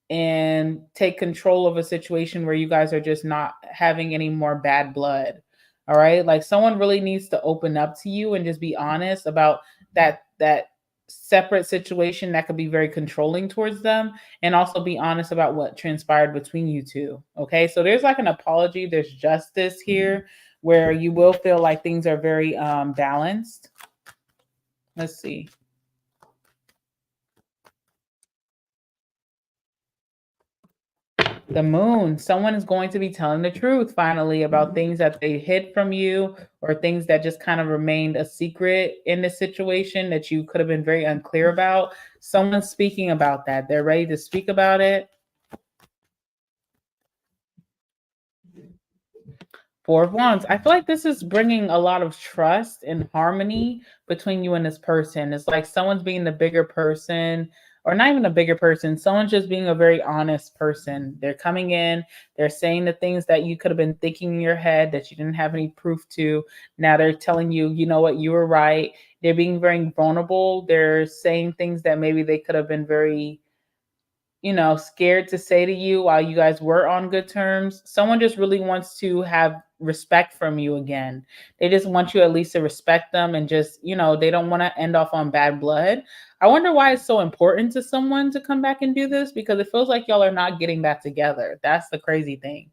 and take control of a situation where you guys are just not having any more bad blood. All right? Like someone really needs to open up to you and just be honest about that separate situation that could be very controlling towards them, and also be honest about what transpired between you two. Okay? So there's like an apology, there's justice here where you will feel like things are very balanced. Let's see. The moon. Someone is going to be telling the truth finally about things that they hid from you or things that just kind of remained a secret in this situation that you could have been very unclear about. Someone's speaking about that. They're ready to speak about it. Four of Wands. I feel like this is bringing a lot of trust and harmony between you and this person. It's like someone's being the bigger person, or not even a bigger person. Someone's just being a very honest person. They're coming in, they're saying the things that you could have been thinking in your head that you didn't have any proof to. Now they're telling you, you know what, you were right. They're being very vulnerable. They're saying things that maybe they could have been very, scared to say to you while you guys were on good terms. Someone just really wants to have respect from you again. They just want you at least to respect them and just, they don't want to end off on bad blood. I wonder why it's so important to someone to come back and do this, because it feels like y'all are not getting back together. That's the crazy thing.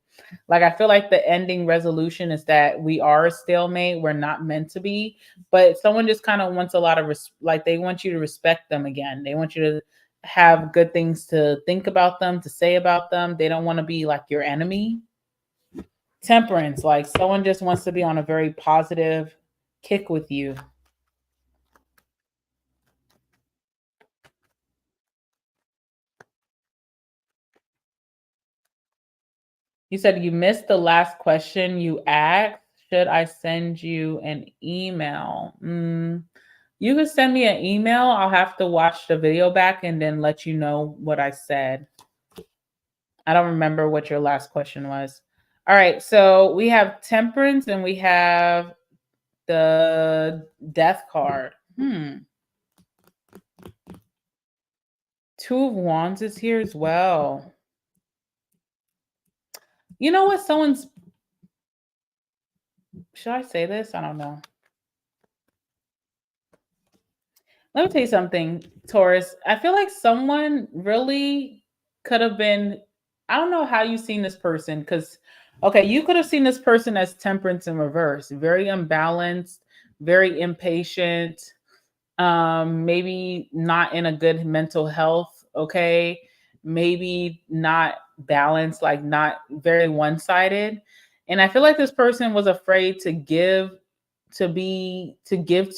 Like, I feel like the ending resolution is that we are a stalemate. We're not meant to be, but someone just kind of wants a lot of, like, they want you to respect them again. They want you to have good things to think about them, to say about them. They don't want to be like your enemy. Temperance, like someone just wants to be on a very positive kick with you. You said you missed the last question you asked. Should I send you an email? You can send me an email. I'll have to watch the video back and then let you know what I said. I don't remember what your last question was. All right, so we have temperance and we have the death card. Two of Wands is here as well. You know what? Should I say this? I don't know. Let me tell you something, Taurus. I feel like someone really could have been, I don't know how you've seen this person, because, okay, you could have seen this person as temperance in reverse, very unbalanced, very impatient, maybe not in a good mental health, okay? Maybe not balanced, like not very one-sided. And I feel like this person was afraid to give to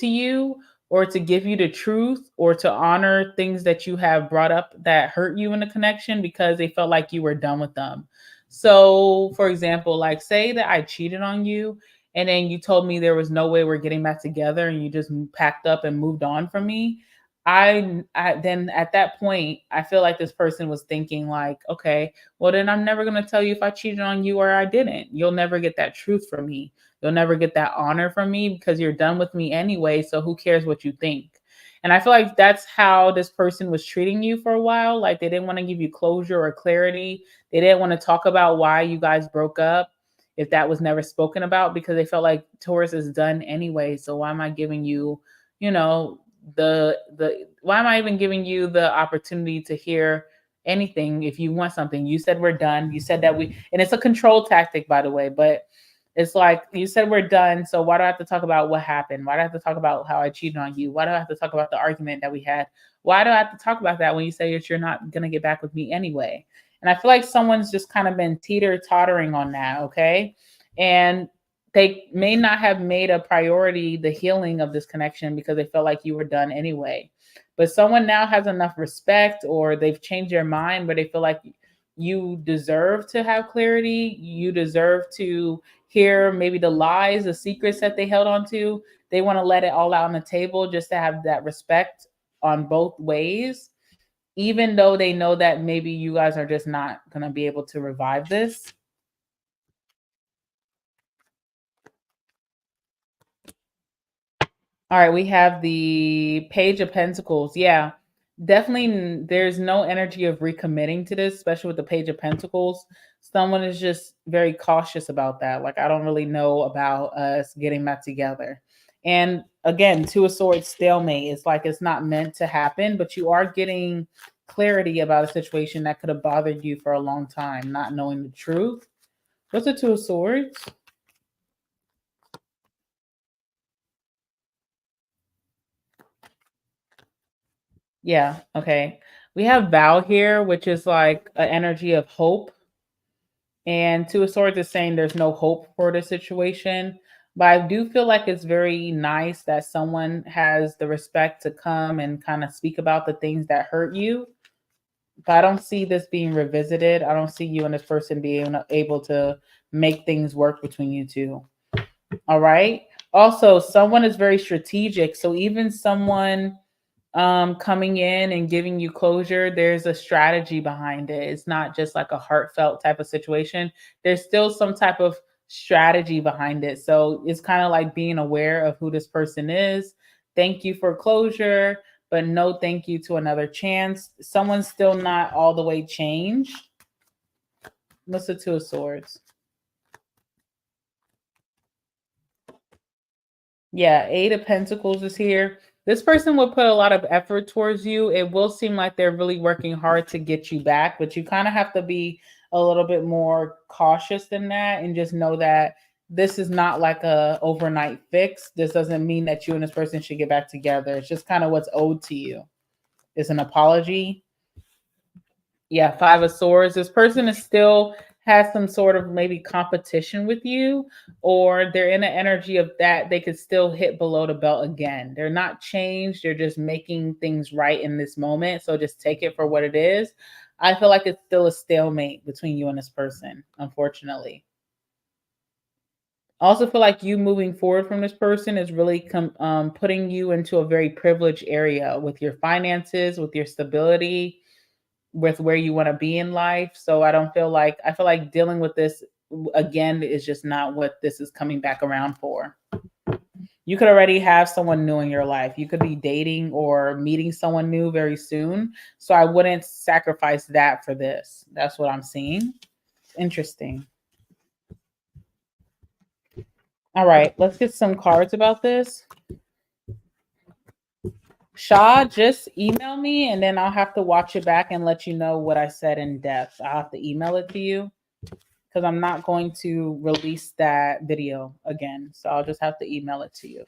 you, or to give you the truth, or to honor things that you have brought up that hurt you in the connection, because they felt like you were done with them. So for example, like say that I cheated on you and then you told me there was no way we're getting back together and you just packed up and moved on from me. I then at that point, I feel like this person was thinking like, okay, well then I'm never gonna tell you if I cheated on you or I didn't. You'll never get that truth from me. You'll never get that honor from me because you're done with me anyway. So who cares what you think? And I feel like that's how this person was treating you for a while. Like they didn't want to give you closure or clarity. They didn't want to talk about why you guys broke up if that was never spoken about because they felt like Taurus is done anyway. So why am I giving you, you know, the why am I even giving you the opportunity to hear anything if you want something? You said we're done. You said that we and it's a control tactic, by the way, but it's like you said we're done. So why do I have to talk about what happened? Why do I have to talk about how I cheated on you? Why do I have to talk about the argument that we had? Why do I have to talk about that when you say that you're not gonna get back with me anyway? And I feel like someone's just kind of been teeter tottering on that, okay? And they may not have made a priority the healing of this connection because they felt like you were done anyway. But someone now has enough respect or they've changed their mind where they feel like you deserve to have clarity. You deserve to hear maybe the lies, the secrets that they held on to. They want to let it all out on the table just to have that respect on both ways, even though they know that maybe you guys are just not going to be able to revive this. All right, we have the Page of Pentacles. Yeah, definitely. There's no energy of recommitting to this, especially with the Page of Pentacles. Someone is just very cautious about that. Like, I don't really know about us getting back together. And again, Two of Swords stalemate. It's like it's not meant to happen, but you are getting clarity about a situation that could have bothered you for a long time, not knowing the truth. What's the Two of Swords? Yeah, okay. We have Vow here, which is like an energy of hope. And Two of Swords is saying there's no hope for the situation. But I do feel like it's very nice that someone has the respect to come and kind of speak about the things that hurt you. But I don't see this being revisited. I don't see you and this person being able to make things work between you two. All right. Also, someone is very strategic. So even someone coming in and giving you closure, there's a strategy behind it. It's not just like a heartfelt type of situation. There's still some type of strategy behind it. So it's kind of like being aware of who this person is. Thank you for closure, but no thank you to another chance. Someone's still not all the way changed. What's the Two of Swords? Yeah, Eight of Pentacles is here. This person will put a lot of effort towards you. It will seem like they're really working hard to get you back, but you kind of have to be a little bit more cautious than that and just know that this is not like a overnight fix. This doesn't mean that you and this person should get back together. It's just kind of what's owed to you. It's an apology. Yeah, Five of Swords. This person is still has some sort of maybe competition with you, or they're in an energy of that they could still hit below the belt again. They're not changed, they're just making things right in this moment. So just take it for what it is. I feel like it's still a stalemate between you and this person, unfortunately. I also feel like you moving forward from this person is really putting you into a very privileged area with your finances, with your stability, with where you want to be in life. So I feel like dealing with this again is just not what this is coming back around for. You could already have someone new in your life. You could be dating or meeting someone new very soon. So I wouldn't sacrifice that for this. That's what I'm seeing. Interesting. All right, let's get some cards about this. Shaw, just email me and then I'll have to watch it back and let you know what I said in depth. I'll have to email it to you because I'm not going to release that video again. So I'll just have to email it to you.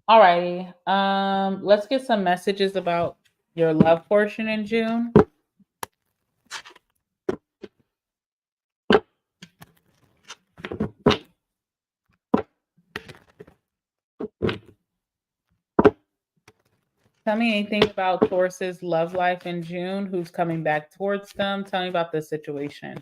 All righty. Let's get some messages about your love portion in June. Tell me anything about Taurus's love life in June. Who's coming back towards them? Tell me about the situation.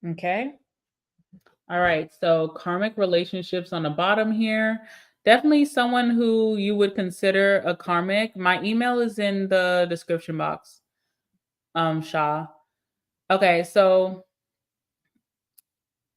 Okay. All right. So karmic relationships on the bottom here. Definitely someone who you would consider a karmic. My email is in the description box. Shah. Okay, so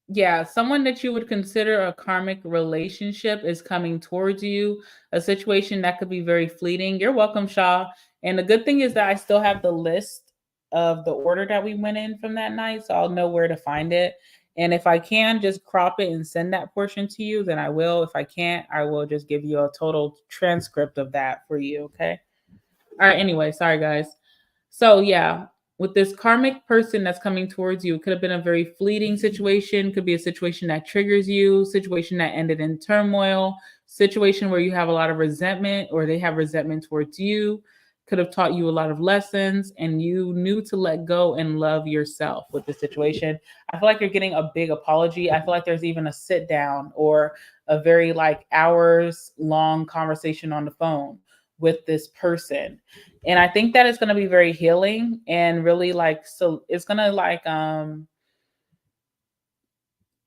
yeah, someone that you would consider a karmic relationship is coming towards you, a situation that could be very fleeting. You're welcome, Shah. And the good thing is that I still have the list of the order that we went in from that night, so I'll know where to find it. And if I can just crop it and send that portion to you, then I will. If I can't, I will just give you a total transcript of that for you, okay? All right, anyway, sorry guys. So yeah, with this karmic person that's coming towards you, it could have been a very fleeting situation, could be a situation that triggers you, situation that ended in turmoil, situation where you have a lot of resentment or they have resentment towards you, could have taught you a lot of lessons and you knew to let go and love yourself with the situation. I feel like you're getting a big apology. I feel like there's even a sit down or a very like hours long conversation on the phone with this person, and I think that it's going to be very healing and really like, so it's going to like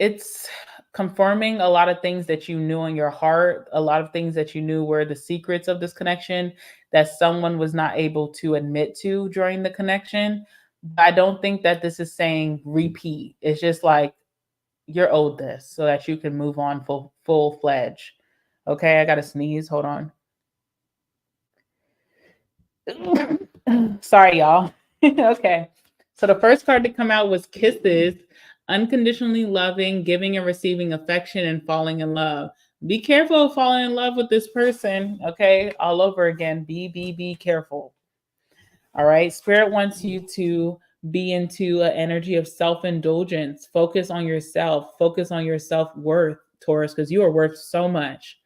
it's confirming a lot of things that you knew in your heart, a lot of things that you knew were the secrets of this connection that someone was not able to admit to during the connection. But I don't think that this is saying repeat. It's just like you're owed this so that you can move on full fledged. Okay, I got to sneeze. Hold on. Sorry, y'all. Okay. So the first card to come out was Kisses, unconditionally loving, giving and receiving affection, and falling in love. Be careful of falling in love with this person. Okay. All over again. Be careful. All right. Spirit wants you to be into an energy of self indulgence. Focus on yourself. Focus on your self worth, Taurus, because you are worth so much.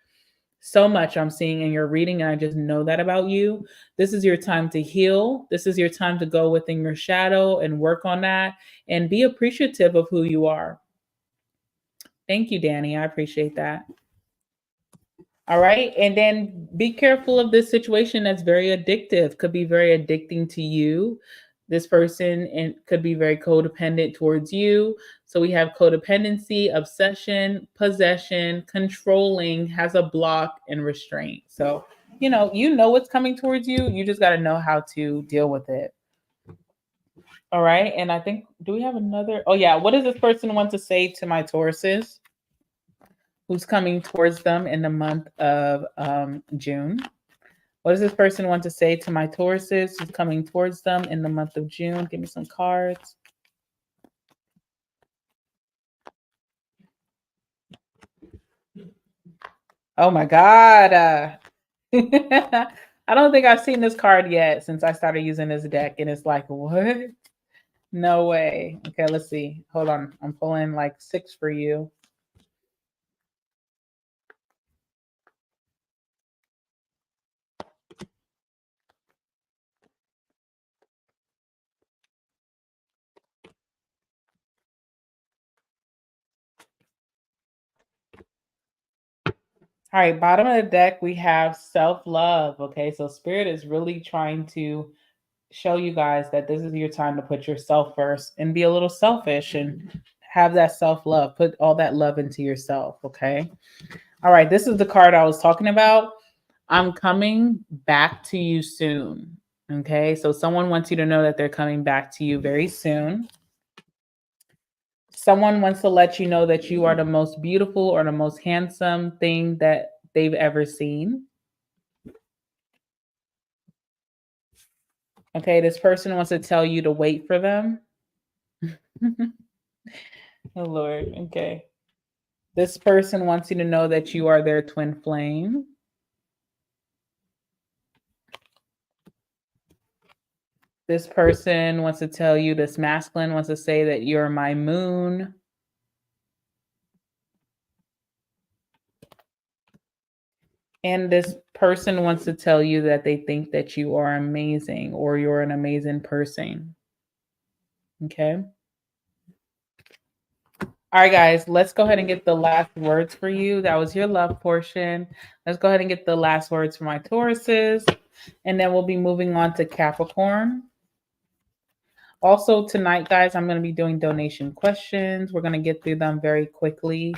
So much I'm seeing in your reading, and I just know that about you. This is your time to heal. This is your time to go within your shadow and work on that and be appreciative of who you are. Thank you, Danny. I appreciate that. All right. And then be careful of this situation that's very addictive, could be very addicting to you. This person and could be very codependent towards you. So we have codependency, obsession, possession, controlling, has a block, and restraint. So, you know what's coming towards you. You just got to know how to deal with it. All right. And I think, do we have another? Oh, yeah. What does this person want to say to my Tauruses who's coming towards them in the month of June? What does this person want to say to my Tauruses who's coming towards them in the month of June? Give me some cards. Oh my God. I don't think I've seen this card yet since I started using this deck. And it's like, what? No way. Okay, let's see. Hold on. I'm pulling like 6 for you. All right, bottom of the deck, we have self-love. Okay, so Spirit is really trying to show you guys that this is your time to put yourself first and be a little selfish and have that self-love. Put all that love into yourself. Okay. All right, this is the card I was talking about. I'm coming back to you soon. Okay, so someone wants you to know that they're coming back to you very soon. Someone wants to let you know that you are the most beautiful or the most handsome thing that they've ever seen. Okay, this person wants to tell you to wait for them. Oh, Lord. Okay. This person wants you to know that you are their twin flame. This person wants to tell you, this masculine wants to say that you're my moon. And this person wants to tell you that they think that you are amazing or you're an amazing person. Okay. All right, guys, let's go ahead and get the last words for you. That was your love portion. Let's go ahead and get the last words for my Tauruses. And then we'll be moving on to Capricorn. Also tonight, guys, I'm going to be doing donation questions. We're going to get through them very quickly.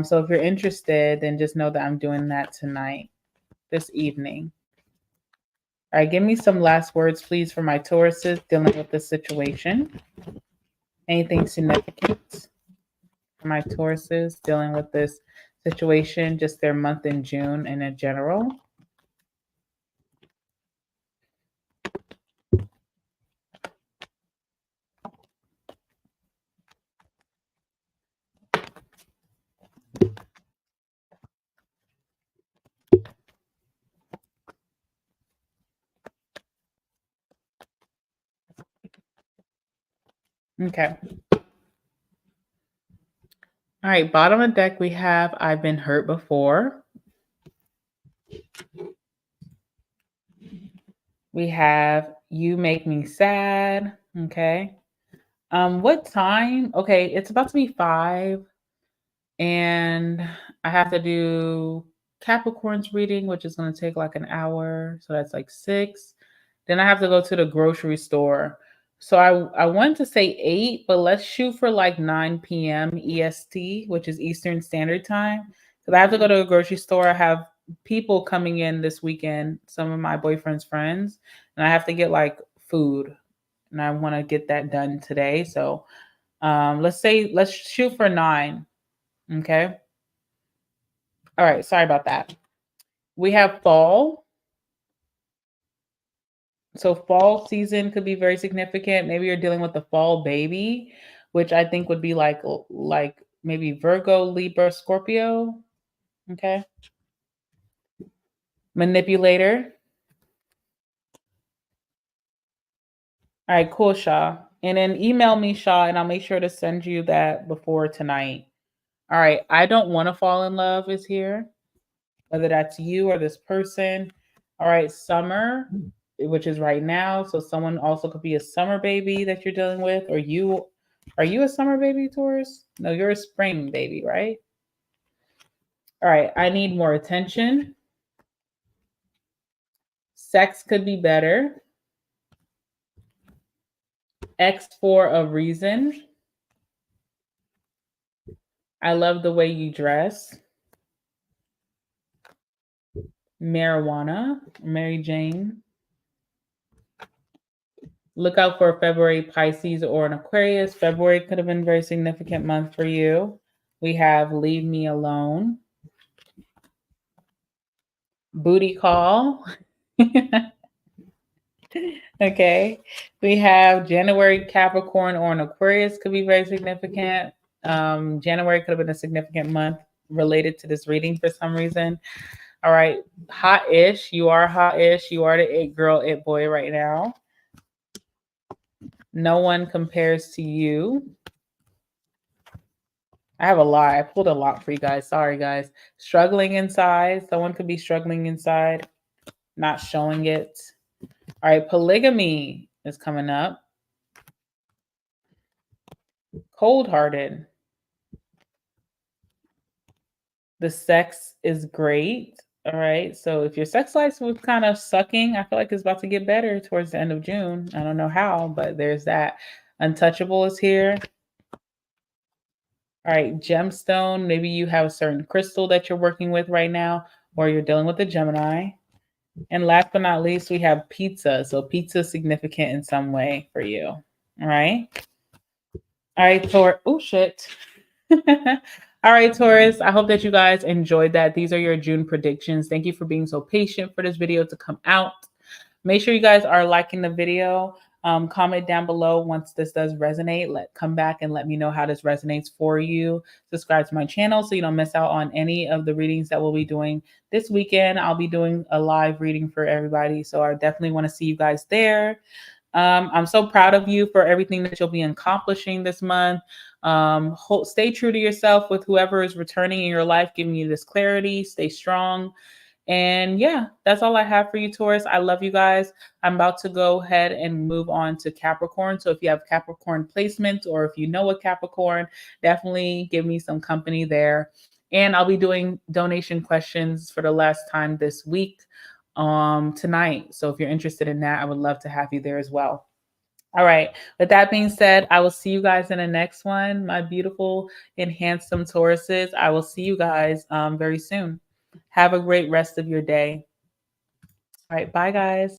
So if you're interested, then just know that I'm doing that tonight, this evening. All right, give me some last words, please, for my Tauruses dealing with this situation. Anything significant for my Tauruses dealing with this situation, just their month in June and in general? Okay. All right, bottom of the deck, we have I've been hurt before. We have you make me sad. Okay. What time? Okay, it's about to be 5, and I have to do Capricorn's reading, which is going to take like an hour. So that's like 6. Then I have to go to the grocery store. So I wanted to say 8, but let's shoot for like 9 p.m. EST, which is Eastern Standard Time. Because I have to go to a grocery store. I have people coming in this weekend, some of my boyfriend's friends, and I have to get like food. And I want to get that done today. So let's shoot for 9. Okay. All right. Sorry about that. We have fall. So fall season could be very significant. Maybe you're dealing with the fall baby, which I think would be like maybe Virgo, Libra, Scorpio. Okay. Manipulator. All right, cool, Shaw. And then email me, Shaw, and I'll make sure to send you that before tonight. All right. I don't want to fall in love is here, whether that's you or this person. All right, summer, which is right now. So someone also could be a summer baby that you're dealing with, or you are you a summer baby, Taurus? No, you're a spring baby, right? All right, I need more attention. Sex could be better. X for a reason. I love the way you dress. Marijuana, Mary Jane. Look out for February, Pisces, or an Aquarius. February could have been a very significant month for you. We have Leave Me Alone. Booty Call. Okay. We have January, Capricorn, or an Aquarius could be very significant. January could have been a significant month related to this reading for some reason. All right. Hot-ish. You are hot-ish. You are the it girl, it boy right now. No one compares to you. I have a lot. I pulled a lot for you guys. Sorry, guys. Struggling inside. Someone could be struggling inside, not showing it. All right. Polygamy is coming up. Cold-hearted. The sex is great. All right. So if your sex life was kind of sucking, I feel like it's about to get better towards the end of June. I don't know how, but there's that. Untouchable is here. All right. Gemstone. Maybe you have a certain crystal that you're working with right now, or you're dealing with a Gemini. And last but not least, we have pizza. So pizza is significant in some way for you. All right. All right, Taurus. Oh, shit. All right, Taurus. I hope that you guys enjoyed that. These are your June predictions. Thank you for being so patient for this video to come out. Make sure you guys are liking the video. Comment down below once this does resonate. Come back and let me know how this resonates for you. Subscribe to my channel so you don't miss out on any of the readings that we'll be doing this weekend. I'll be doing a live reading for everybody, so I definitely want to see you guys there. I'm so proud of you for everything that you'll be accomplishing this month. Stay true to yourself with whoever is returning in your life, giving you this clarity. Stay strong. And yeah, that's all I have for you, Taurus. I love you guys. I'm about to go ahead and move on to Capricorn. So if you have Capricorn placements, or if you know a Capricorn, definitely give me some company there. And I'll be doing donation questions for the last time this week tonight. So if you're interested in that, I would love to have you there as well. All right. With that being said, I will see you guys in the next one. My beautiful and handsome Tauruses. I will see you guys very soon. Have a great rest of your day. All right. Bye, guys.